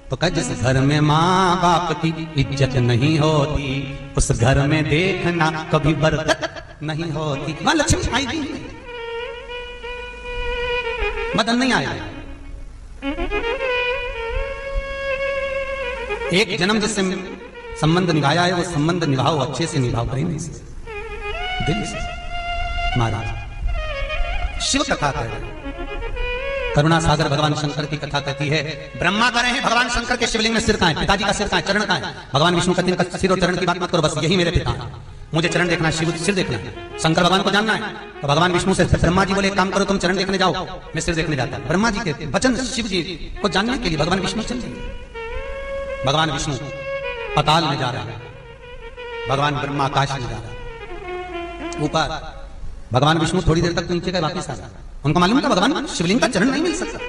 तो कह जिस घर में माँ बाप की इज्जत नहीं होती, उस घर में देखना कभी बरकत नहीं होती। वहां लक्ष्मी आएगी, बदल नहीं आएगा। एक जन्म जिससे संबंध निभाया है वो संबंध निभाओ, अच्छे से निभाओ, प्रेम से, दिल से। महाराज शिव कथा कह रहे, करुणा सागर भगवान शंकर की कथा कहती है। ब्रह्मा कह रहे हैं भगवान शंकर के शिवलिंग में सिर का है, पिताजी का सिर का है, चरण का है। भगवान विष्णु कहते हैं सिर और चरण की बात मत करो, बस यही मेरे पिता है, मुझे चरण देखना है, शिव सिर देखना है। शंकर भगवान को जानना है तो भगवान विष्णु से ब्रह्मा जी बोले एक काम करो तुम चरण देखने जाओ, मैं सिर देखने जाता। ब्रह्मा जी के वचन शिव जी को जानने के लिए भगवान विष्णु चल दिए। भगवान विष्णु पाताल में जा रहा है, भगवान ब्रह्मा आकाश में जा रहा है, ऊपर भगवान विष्णु थोड़ी देर तक नीचे गए, वापस आ गए। उनको मालूम था भगवान शिवलिंग का चरण नहीं मिल सकता।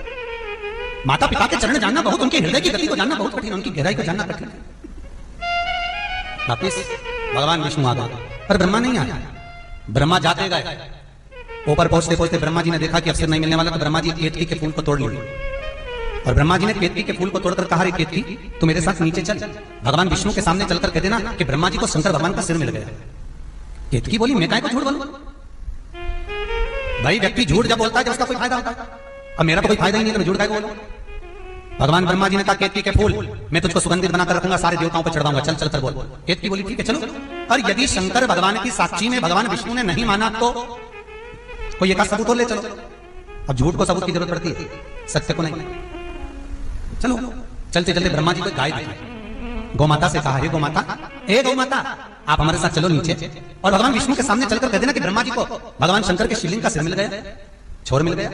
माता पिता के चरण जानना बहुत, उनके हृदय की गति को जानना बहुत कठिन, उनकी गहराई को जानना कठिन। वापिस भगवान विष्णु आ गए, पर ब्रह्मा नहीं आया। ब्रह्मा जाते गए, ऊपर पहुंचते पहुंचते ब्रह्मा जी ने देखा कि अवसर नहीं मिलने वाला, तो ब्रह्मा जी केतकी के फूल को तोड़ लिए। और ब्रह्मा जी ने केतकी के फूल को तोड़कर कहा, रे केतकी तू मेरे साथ नीचे चल, भगवान विष्णु के सामने चलकर कह देना कि ब्रह्मा जी को शंकर भगवान का सिर मिल गया। केतकी बोली, मैं काहे को झूठ बोलूं? भाई व्यक्ति झूठ जब बोलता है जब उसका कोई फायदा होता है, अब मेरा तो कोई फायदा ही नहीं, तो मैं झूठ काहे को बोलूं? भगवान ब्रह्मा जी ने कहा, केतकी के फूल मैं तुझको सुगंधित बनाकर रखूंगा, सारे देवताओं पर चढ़ाऊंगा, चल चल कर बोल। केतकी बोली, ठीक है चलो। और यदि शंकर भगवान की साक्षी में भगवान विष्णु ने नहीं माना तो कोई एक सबूत हो ले चलो। अब झूठ को सबूत की जरूरत पड़ती है, सत्य को नहीं। चलो चलते चलते ब्रह्मा जी को गाय दिखाई, गौमाता से कहा, हे गौमाता, हे गौमाता आप हमारे साथ चलो नीचे, और भगवान विष्णु के सामने चलकर कह देना कि ब्रह्मा जी को भगवान शंकर के शिवलिंग का सिर मिल गया, छोर मिल गया।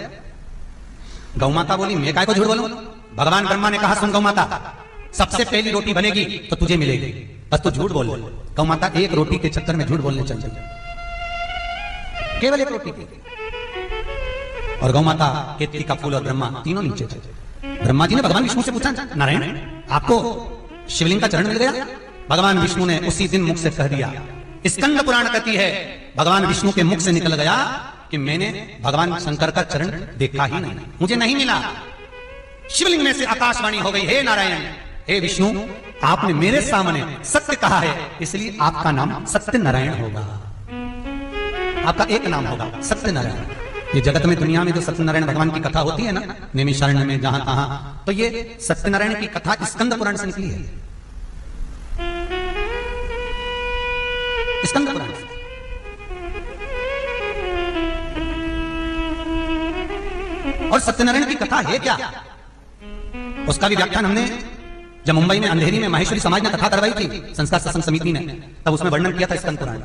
गौमाता बोली, मैं काय को झूठ बोलूं? भगवान ब्रह्मा ने कहा, सुन गौमाता, सबसे पहली रोटी बनेगी तो तुझे मिलेगी, बस तू झूठ बोल। गौमाता एक रोटी के चक्कर में झूठ बोलने चल गई, केवल एक रोटी की। और गौमाता, केतकी का फूल और ब्रह्मा तीनों नीचे थे। ब्रह्मा जी ने भगवान विष्णु से पूछा, नारायण आपको शिवलिंग का चरण मिल गया? भगवान विष्णु ने उसी दिन मुख से कह दिया, स्कंद पुराण कहती है भगवान विष्णु के मुख से निकल गया कि मैंने भगवान शंकर का चरण देखा ही नहीं, मुझे नहीं मिला। शिवलिंग में से आकाशवाणी हो गई, हे नारायण, हे विष्णु, आपने मेरे सामने सत्य कहा है, इसलिए आपका नाम सत्य नारायण होगा, आपका एक नाम होगा सत्य नारायण। ये जगत में दुनिया में जो सत्यनारायण भगवान की कथा होती है ना, नैमिषारण्य में जहां तहां, तो ये सत्यनारायण की कथा स्कंद पुराण से निकली है, स्कंद पुराण से। और सत्यनारायण की कथा है क्या, उसका भी व्याख्यान हमने जब मुंबई में अंधेरी में माहेश्वरी समाज ने कथा करवाई थी, संस्कार सत्संग समिति ने, तब उसमें वर्णन किया था स्कंद पुराण।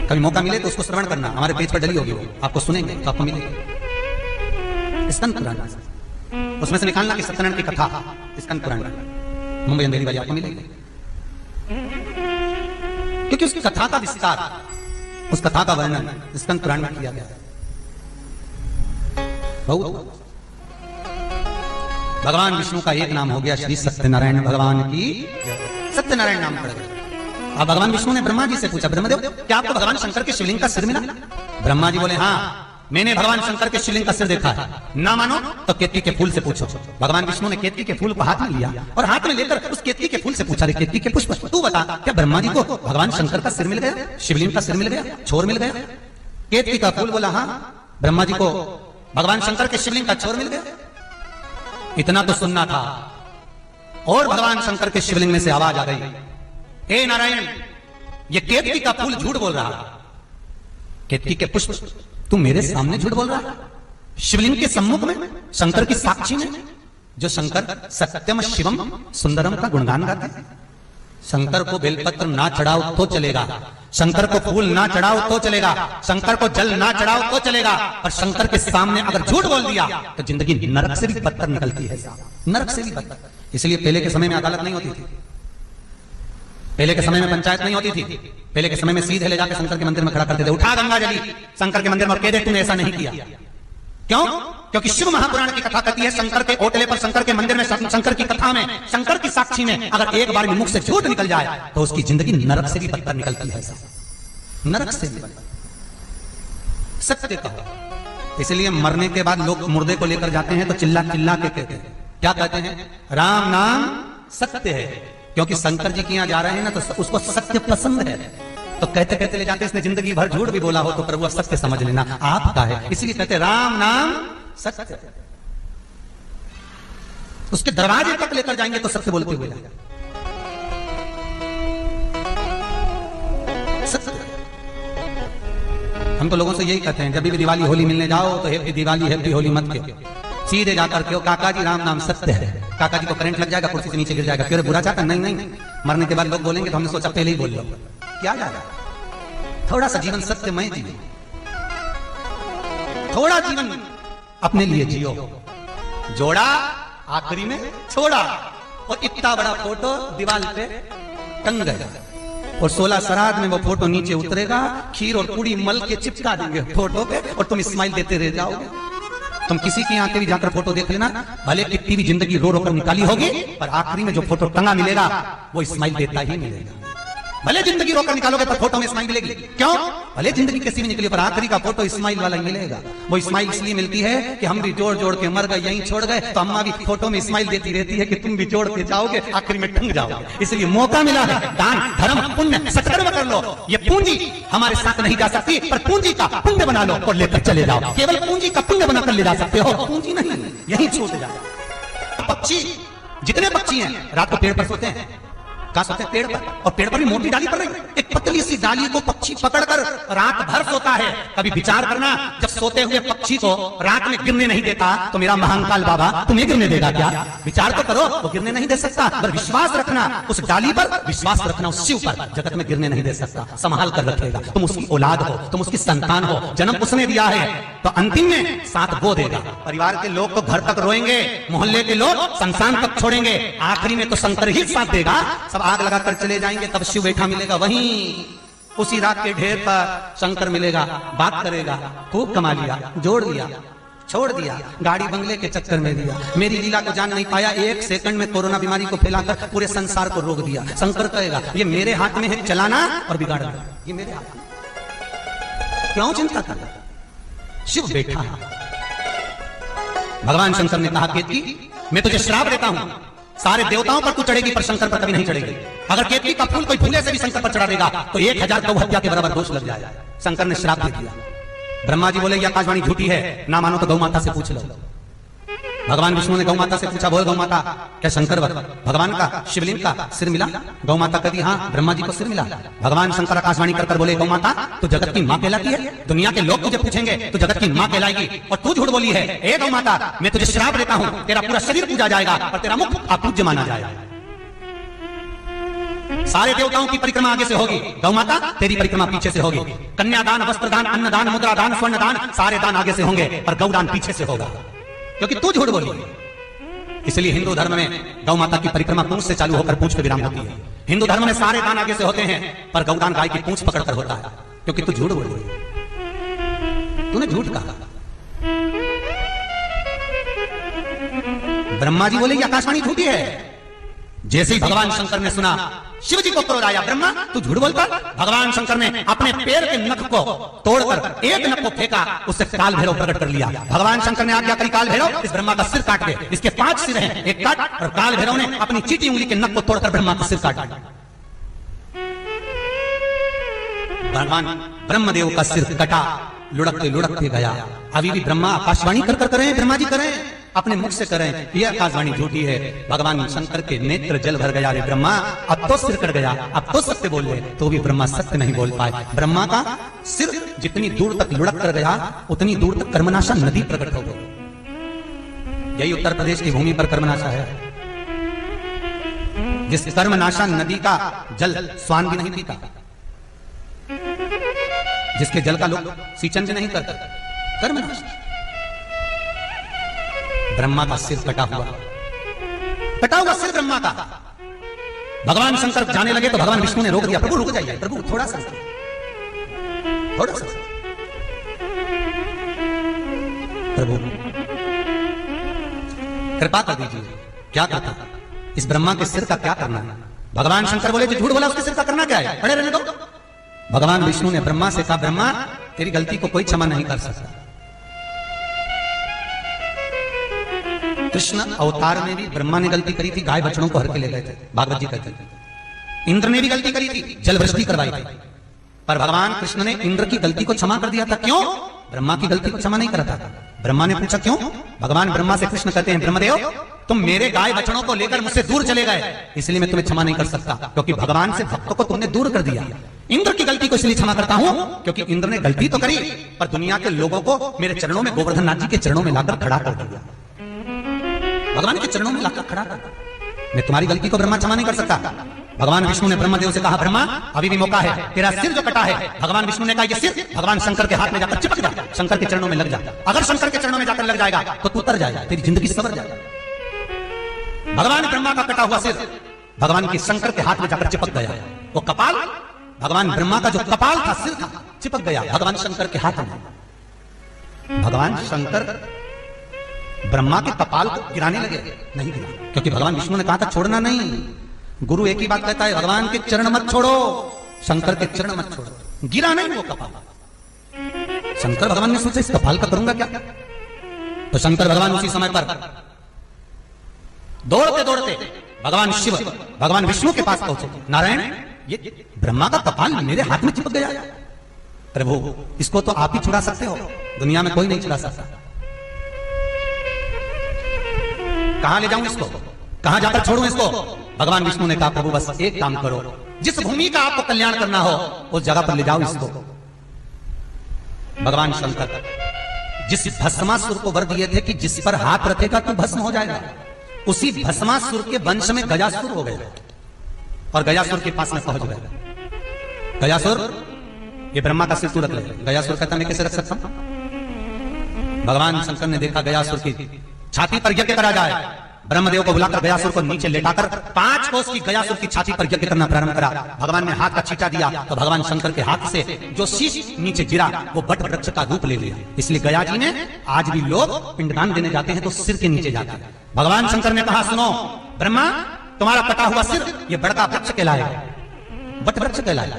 कभी मौका मिले तो उसको श्रवण करना, हमारे पेज पर डली होगी वो, आपको सुनेंगे तो आपको मिलेगी स्कंद पुराण। उसमें से निकालना कि सत्यनारायण की कथा स्कंद पुराण, मुंबई अंधेरी वाली आपको मिलेगी, क्योंकि उस कथा का विस्तार, उस कथा का वर्णन स्कंद पुराण में किया गया। बहुत भगवान विष्णु का एक नाम हो गया श्री सत्यनारायण भगवान की, सत्यनारायण नाम पड़ गया। अब भगवान विष्णु ने ब्रह्मा जी से पूछा, ब्रह्मदेव क्या आपको भगवान शंकर के शिवलिंग का सिर मिला? ब्रह्मा जी बोले, हाँ मैंने भगवान शंकर के शिवलिंग का सिर देखा है, ना मानो तो केतकी के फूल से पूछो। भगवान विष्णु ने केतकी के फूल को हाथ में लिया और हाथ में लेकर उस केतकी के फूल से पूछा, रे केतकी के पुष्प, तू बता क्या ब्रह्मा जी को भगवान शंकर का सिर मिल गया, शिवलिंग का सिर मिल गया, छोर मिल गया? केतकी का फूल बोला, हाँ ब्रह्मा जी को भगवान शंकर के शिवलिंग का छोर मिल गया। इतना तो सुनना था, और भगवान शंकर के शिवलिंग में से आवाज आ गई, हे नारायण, ये केतकी का फूल झूठ बोल रहा, केतकी के पुष्प तू मेरे सामने झूठ बोल रहा, शिवलिंग के सम्मुख में, शंकर की साक्षी में, जो शंकर सत्यम शिवम सुंदरम का गुणगान गाते हैं। शंकर को बेलपत्र ना चढ़ाओ तो चलेगा, शंकर को फूल ना चढ़ाओ तो चलेगा, शंकर को जल ना चढ़ाओ तो चलेगा, पर शंकर के सामने अगर झूठ बोल दिया तो जिंदगी नरक से भी बदतर निकलती है, नरक से भी बदतर। इसलिए पहले के समय में अदालत नहीं होती थी, पहले के समय में पंचायत नहीं होती थी, पहले के समय में सीधे ले जाकर शंकर के मंदिर में खड़ा करते थे, उठा गंगा जली शंकर के मंदिर में, कह दे तूने ऐसा नहीं किया। क्यों? क्योंकि शिव महापुराण की कथा कहती है शंकर के ओटले पर, शंकर के मंदिर में, शंकर की कथा में, शंकर की साक्षी में अगर एक बार भी मुख से झूठ निकल जाए तो उसकी जिंदगी नरक से भी बदतर निकलती है, नरक से भी बदतर। सत्य कहो। इसलिए मरने के बाद लोग मुर्दे को लेकर जाते हैं तो चिल्ला चिल्ला के कहते हैं, क्या कहते हैं? राम नाम सत्य है। क्योंकि शंकर जी के यहाँ जा रहे हैं ना, तो उसको सत्य पसंद है, तो कहते कहते ले जाते, इसने जिंदगी भर झूठ भी बोला हो तो प्रभु सत्य समझ लेना आपका है, इसलिए कहते राम नाम सत्य। उसके दरवाजे तक लेकर जाएंगे तो सत्य बोलते हुए सत्य। हम तो लोगों से यही कहते हैं, जब भी दिवाली होली मिलने जाओ तो हैप्पी दिवाली हैप्पी होली मत कहो, सीधे जाकर क्यों काका जी राम नाम सत्य है। काका जी को करंट लग जाएगा, कुर्सी से नीचे गिर जाएगा, फिर बुरा चाहता नहीं नहीं, मरने के बाद लोग बोलेंगे तो हमने सोचा पहले ही बोल लो, क्या जाएगा। थोड़ा सा जीवन सत्यमय जियो, थोड़ा जीवन अपने लिए जियो, जोड़ा आखिरी में छोड़ा, और इतना बड़ा फोटो दीवार पे टंग गया, और 16 श्राद्ध में वो फोटो नीचे उतरेगा, खीर और पूड़ी मल के चिपका देंगे फोटो पे, और तुम स्माइल देते रह जाओगे। तुम किसी के यहाँ पे भी जाकर फोटो देख लेना, भले कितनी भी जिंदगी रो रो कर निकाली होगी, पर आखिरी में जो फोटो टंगा मिलेगा वो स्माइल देता ही मिलेगा। भले जिंदगी रोकर निकालोगे पर फोटो में स्माइल मिलेगी। क्यों? भले जिंदगी कैसी भी निकली पर आखिरी का फोटो स्माइल वाला ही मिलेगा। वो स्माइल इसलिए मिलती है कि हम भी जोड़ जोड़ के मर गए, यहीं छोड़ गए, तो अम्मा भी फोटो में स्माइल देती रहती है कि तुम भी जोड़ के जाओगे, आखिरी में टंग जाओगे। इसलिए मौका मिला है, दान धर्म पुण्य सत्कर्म कर लो। ये पूंजी हमारे साथ नहीं जा सकती, पर पूंजी का पुण्य बना लो और लेकर चले जाओ। केवल पूंजी का पुण्य बनाकर ले जा सकते हो, पूंजी नहीं, यही छूट जाए। पक्षी, जितने पक्षी हैं रात को पेड़ पर सोते हैं, कहां सोते हैं? पेड़ पर, और पेड़ पर भी मोटी डाली पड़ रही, एक पतली सी डाली को पक्षी पकड़कर रात भर सोता है। कभी विचार करना, जब सोते हुए पक्षी को रात में गिरने नहीं देता तो मेरा महाकाल बाबा तुम्हें गिरने देगा क्या? विचार तो करो, वो गिरने नहीं दे सकता, पर विश्वास रखना उस डाली पर, विश्वास रखना उस शिव पर, जगत में गिरने नहीं दे सकता, संभाल कर रखेगा। तुम उसकी औलाद हो, तुम उसकी संतान हो, जन्म उसने दिया है, तो अंतिम में साथ वो देगा। परिवार के लोग तो घर तक रोएंगे, मोहल्ले के लोग शमशान तक छोड़ेंगे, आखिरी में तो शंकर ही साथ देगा। सब आग लगाकर चले जाएंगे, तब शिव बैठा मिलेगा वहीं उसी रात के ढेर पर। शंकर मिलेगा, बात करेगा, खूब कमा लिया, जोड़ लिया, छोड़ दिया, गाड़ी बंगले के चक्कर में दिया, मेरी लीला को जान नहीं पाया, 1 सेकंड में कोरोना बीमारी को फैलाकर पूरे संसार को रोक दिया। शंकर कहेगा ये मेरे हाथ में है चलाना और बिगाड़ना, ये मेरे हाथ में, क्यों चिंता करना? शिव बैठा है। भगवान शंकर ने कहा केतकी मैं तुझे श्राप देता हूं, सारे देवताओं पर तू चढ़ेगी पर शंकर पर कभी नहीं चढ़ेगी। अगर केतकी का फूल कोई फूले से भी शंकर पर चढ़ा देगा तो 1000 गौ हत्या के बराबर दोष लग जाएगा। शंकर ने श्राप दे दिया। ब्रह्मा जी बोले ये आकाशवाणी झूठी है, ना मानो तो गौ माता से पूछ लो। भगवान विष्णु ने गौ माता से पूछा, बोल गौ माता क्या शंकर भगवान का शिवलिंग का सिर मिला? गौ माता कहती हाँ ब्रह्मा जी को सिर मिला। भगवान शंकर आकाशवाणी कर बोले गौ माता तू जगत की माँ कहलाती है, दुनिया के लोग तुझे पूछेंगे तू जगत की माँ कहलाएगी, और तू झूठ बोली है। ए गौ माता मैं तुझे श्राप देता हूँ, तेरा पूरा शरीर पूजा जाएगा और तेरा मुख अपूज्य माना जाएगा। सारे देवताओं की परिक्रमा आगे से होगी, गौ माता तेरी परिक्रमा पीछे से होगी। कन्यादान, वस्त्रदान, अन्नदान, मुद्रादान, स्वर्णदान, सारे दान आगे से होंगे पर गौदान पीछे से होगा, क्योंकि तू झूठ बोली। इसलिए हिंदू धर्म में गौ माता की परिक्रमा पूंछ से चालू होकर पूंछ पे विराम होती है। हिंदू धर्म में सारे दान आगे से होते हैं पर गौदान गाय की पूंछ पकड़कर होता है, क्योंकि तू झूठ बोली, तूने झूठ कहा। ब्रह्मा जी बोले ये आकाशवाणी झूठी है। जैसे ही भगवान शंकर ने सुना शिव जी को क्रोध आया, ब्रह्मा तू झूठ बोलता। भगवान शंकर ने अपने पैर के नख को तोड़कर एक नख को फेंका, उससे काल भैरव प्रकट कर लिया। भगवान शंकर ने आज्ञा करी काल भैरव इस ब्रह्मा का सिर काट दे, इसके 5 सिर हैं, एक काट, और काल भैरव ने अपनी चीटी उंगली के नख को तोड़कर ब्रह्मा का सिर काट दिया। भगवान ब्रह्मदेव का सिर कटा, लुढ़कते लुढ़कते गया। अभी भी ब्रह्मा आकाशवाणी कर करें, ब्रह्मा जी करें, अपने मुख से करें, यह आकाशवाणी झूठी है। भगवान शंकर के नेत्र जल भर गया, रे ब्रह्मा अब तो सिर कट गया, अब तो सत्य बोल ले, तो भी ब्रह्मा सत्य नहीं बोल पाए। ब्रह्मा का सिर जितनी दूर तक लुढ़क कर गया उतनी दूर तक कर्मनाशा नदी प्रकट हो गई। यही उत्तर प्रदेश की भूमि पर कर्मनाशा है, जिस कर्मनाशा नदी का जल स्वान भी नहीं पीता, जिसके जल का लोग सिंचन भी नहीं करते, कर्मनाशा। ब्रह्मा का सिर कटा हुआ सिर ब्रह्मा का। भगवान शंकर जाने लगे तो भगवान विष्णु ने रोक दिया, प्रभु रुक जाइए, प्रभु थोड़ा सा प्रभु कृपा कर दीजिए, क्या करता इस ब्रह्मा के सिर का क्या करना है? भगवान शंकर बोले जो झूठ बोला उसके सिर का करना क्या है, खड़े रहने दो। भगवान विष्णु ने ब्रह्मा से कहा ब्रह्मा तेरी गलती को कोई क्षमा नहीं कर सकता। कृष्ण अवतार में भी ब्रह्मा ने गलती करी थी, गाय बछड़ों को हर के ले गए थे, भागवत जी कहते थे। इंद्र ने भी गलती करी थी, जल वृष्टि करवाई थी, पर भगवान कृष्ण ने इंद्र की गलती को क्षमा कर दिया था। क्यों? ब्रह्मा की गलती को क्षमा नहीं करता था। ब्रह्मा ने पूछा क्यों? भगवान ब्रह्मा से कृष्ण कहते हैं ब्रह्मदेव तुम मेरे गाय बछड़ों को लेकर मुझसे दूर चले गए, इसलिए मैं तुम्हें क्षमा नहीं कर सकता, क्योंकि भगवान से भक्तों को तुमने दूर कर दिया। इंद्र की गलती को इसलिए क्षमा करता हूं क्योंकि इंद्र ने गलती तो करी पर दुनिया के लोगों को मेरे चरणों में, गोवर्धन नाथ जी के चरणों में लाकर खड़ा कर दिया, भगवान के चरणों में लाकर खड़ा कर दिया। मैं तुम्हारी गलती को ब्रह्मा क्षमा नहीं कर सकता। भगवान विष्णु ने ब्रह्मदेव से कहा ब्रह्मा अभी भी मौका है, तेरा सिर जो कटा है, भगवान विष्णु ने कहा ये सिर भगवान शंकर के हाथ में जाकर चिपक जा, शंकर के चरणों में लग जा। अगर शंकर के चरणों में जाकर लग जाएगा तो तू उतर जाएगा, तेरी जिंदगी सवर जाएगा। भगवान ब्रह्मा का कटा हुआ सिर भगवान के शंकर के हाथ में जाकर चिपक गया। वो कपाल भगवान ब्रह्मा का जो कपाल था, सिर था, चिपक गया भगवान शंकर के हाथ में। भगवान शंकर ब्रह्मा के कपाल को गिराने लगे, नहीं गिरा, क्योंकि भगवान विष्णु ने कहा था छोड़ना नहीं। गुरु एक ही बात कहता है, भगवान के चरण मत छोड़ो, शंकर के चरण मत छोड़ो। गिरा नहीं वो कपाल। शंकर भगवान ने सोचा इस कपाल का करूंगा क्या, तो शंकर भगवान उसी समय पर दौड़ते दौड़ते भगवान शिव भगवान विष्णु के पास पहुंचे। नारायण, ये ब्रह्मा का कपाल मेरे हाथ में चिपक गया। प्रभु, इसको तो आप ही छुड़ा सकते हो, दुनिया में कोई नहीं छुड़ा सकता। कहां ले जाऊं इसको, कहां जाकर छोड़ूं इसको? भगवान विष्णु ने कहा, प्रभु बस एक काम करो, जिस भूमि का आपको कल्याण करना हो उस जगह पर ले जाओ इसको। भगवान शंकर जिस भस्मासुर को वर दिए थे कि जिस पर हाथ रखेगा तो भस्म हो जाएगा, उसी भस्मासुर के वंश में गजासुर हो गए और गजासुर के पास में पहुंच गए। गजासुर, ये ब्रह्मा का सिर तू रख ले। गजासुर कहता मैं कैसे रख सकता हूं? भगवान शंकर ने देखा गजासुर की छाती पर यज्ञ करा जाए। ब्रह्मदेव को बुलाकर गयासुर को नीचे लेटाकर 5 कोस की गयासुर की छाती पर यज्ञ करना प्रारंभ करा। भगवान ने हाथ का छींटा दिया तो भगवान शंकर के हाथ से जो शीश नीचे गिरा वो बट वृक्ष का रूप ले लिया। इसलिए गया जी ने, आज भी लोग पिंडदान देने जाते हैं तो सिर के नीचे जाते हैं। भगवान शंकर ने कहा, सुनो ब्रह्मा, तुम्हारा कटा हुआ सिर ये बड़का वृक्ष कहलाएगा, बट वृक्ष कहलाएगा।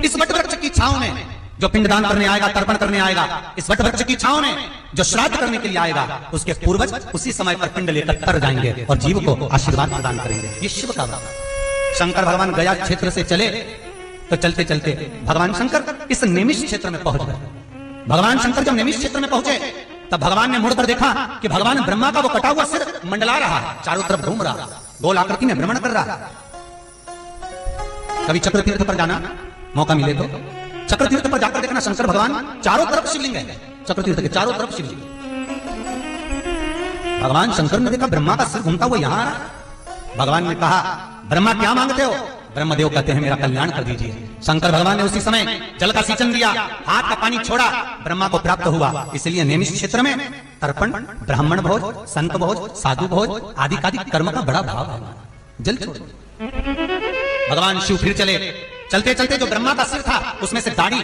इस बट वृक्ष की छांव में जो पिंडदान करने आएगा, तर्पण करने आएगा, इस वट वृक्ष की छांव में जो श्राद्ध करने के लिए आएगा, उसके पूर्वज उसी समय पर पिंड लेकर तर जाएंगे और जीव को आशीर्वाद प्रदान करेंगे। ये शिव का वचन। शंकर भगवान गया क्षेत्र से चले तो चलते चलते भगवान शंकर इस निमिष क्षेत्र में पहुंच गए। भगवान शंकर जब निमिष क्षेत्र में पहुंचे तब भगवान ने मुड़कर देखा कि भगवान ब्रह्मा का वो कटा हुआ सिर मंडला रहा है, चारों तरफ घूम रहा, गोल आकृति में भ्रमण कर रहा। कभी चक्र तीर्थ पर जाना मौका मिले तो चक्र तीर्थ पर जाकर देखना, शंकर भगवान चारों तरफ शिवलिंग है, चक्र तीर्थ के चारों तरफ शिवलिंग। भगवान शंकर ने देखा ब्रह्मा का सिर घूमता हुआ यहां आ रहा। भगवान ने कहा, ब्रह्मा क्या मांगते हो? ब्रह्मदेव कहते हैं मेरा कल्याण कर दीजिए। शंकर भगवान ने उसी समय जल का सिंचन दिया, हाथ का पानी छोड़ा, ब्रह्मा को प्राप्त हुआ। इसलिए निमिष क्षेत्र में तर्पण, ब्राह्मण भोज, संत भोज, साधु भोज आदि कर्म का बड़ा भाव है। जल छोड़ भगवान शिव फिर चले। चलते चलते जो ब्रह्मा का सिर था उसमें से दाढ़ी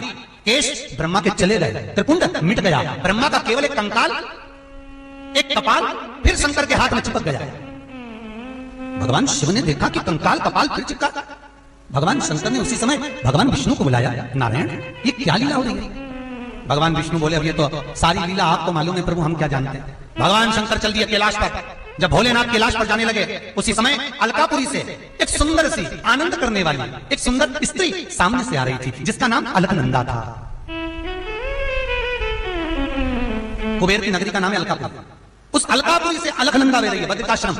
केश ब्रह्मा के चले गए, त्रिपुंड मिट गया। ब्रह्मा का केवल एक कंकाल, एक कपाल फिर शंकर के हाथ में चिपक गया। भगवान शिव ने देखा कि कंकाल कपाल फिर चिपका। भगवान शंकर ने उसी समय भगवान विष्णु को बुलाया, नारायण ये क्या लीला हो रही है? भगवान विष्णु बोले, अब ये तो सारी लीला आपको मालूम है प्रभु, हम क्या जानते हैं। भगवान शंकर चल दिए कैलाश पर। जब भोलेनाथ कैलाश पर जाने लगे उसी समय अलकापुरी से एक सुंदर सी आनंद करने वाली एक सुंदर स्त्री सामने से आ रही थी, जिसका नाम अलकनंदा था। कुबेर की नगरी का नाम है अलकापुरी। उस अलकापुरी से अलकनंदा ले रही है बद्रिकाश्रम।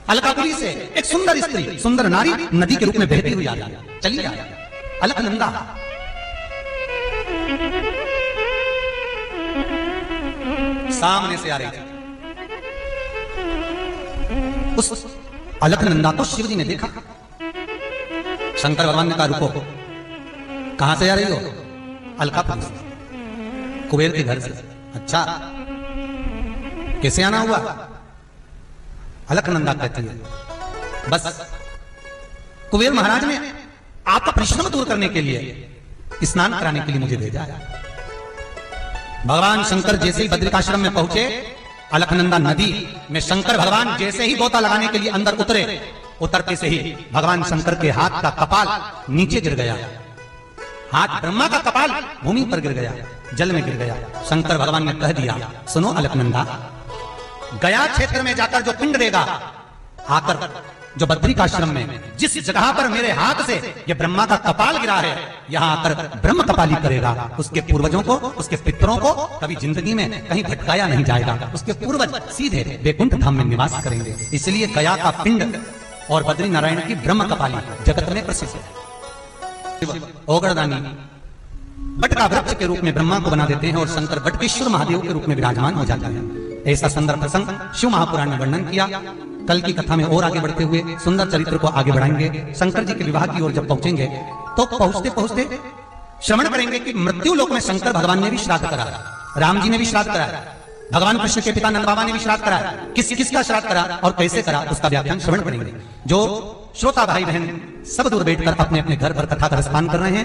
अलकापुरी से एक सुंदर स्त्री, सुंदर नारी नदी के रूप में बहती हुई आ रही है, चली आ रही है अलकनंदा। सामने से आ रही थी। उस अलकनंदा को शिव जी ने देखा। शंकर भगवान ने कहा, रुको, कहां से आ रही हो? अलकापुरी से, कुबेर के घर से। अच्छा, कैसे आना हुआ? अलकनंदा कहती है, बस कुबेर महाराज ने आपका परिश्रम दूर करने के लिए स्नान कराने के लिए मुझे भेजा है। भगवान शंकर जैसे ही बद्रिकाश्रम में पहुंचे, अलकनंदा नदी में शंकर भगवान जैसे ही गोता लगाने के लिए अंदर उतरे, उतरते से ही भगवान शंकर के हाथ का कपाल नीचे गिर गया। हाथ ब्रह्मा का कपाल भूमि पर गिर गया, जल में गिर गया। शंकर भगवान ने कह दिया, सुनो अलकनंदा, गया क्षेत्र में जाकर जो पिंड देगा, आकर जो बद्रिकाश्रम में जिस जगह पर मेरे हाथ से ये ब्रह्मा का कपाल गिरा है, यहां आकर ब्रह्म कपाली करेगा। उसके पूर्वजों को, उसके पितरों को कभी जिंदगी में कहीं भटकाया नहीं जाएगा। उसके पूर्वज सीधे बैकुंठ धाम में निवास करेंगे। इसलिए गया का पिंड और बद्री नारायण की ब्रह्म कपाली जगत में प्रसिद्ध है। ओगरदानी बट का वृक्ष के रूप में ब्रह्मा को बना देते हैं और शंकर बटकेश्वर महादेव के रूप में विराजमान हो जाता है। ऐसा सुंदर प्रसंग शिव महापुराण ने वर्णन किया। कल की कथा में और आगे बढ़ते हुए सुंदर चरित्र को आगे बढ़ाएंगे। शंकर जी के विवाह की ओर जब पहुंचेंगे तो पहुंचते पहुंचते श्रवण करेंगे कि मृत्यु लोक में शंकर भगवान ने भी श्राद्ध करा, राम जी ने भी श्राद्ध कराया। भगवान कृष्ण के पिता नंद बाबा ने भी श्राद्ध करा। किसका श्राद्ध करा और कैसे करा उसका व्याख्यान श्रवण करेंगे। जो श्रोता भाई बहन सब दूर बैठकर अपने अपने घर पर कथा का रसपान कर रहे हैं।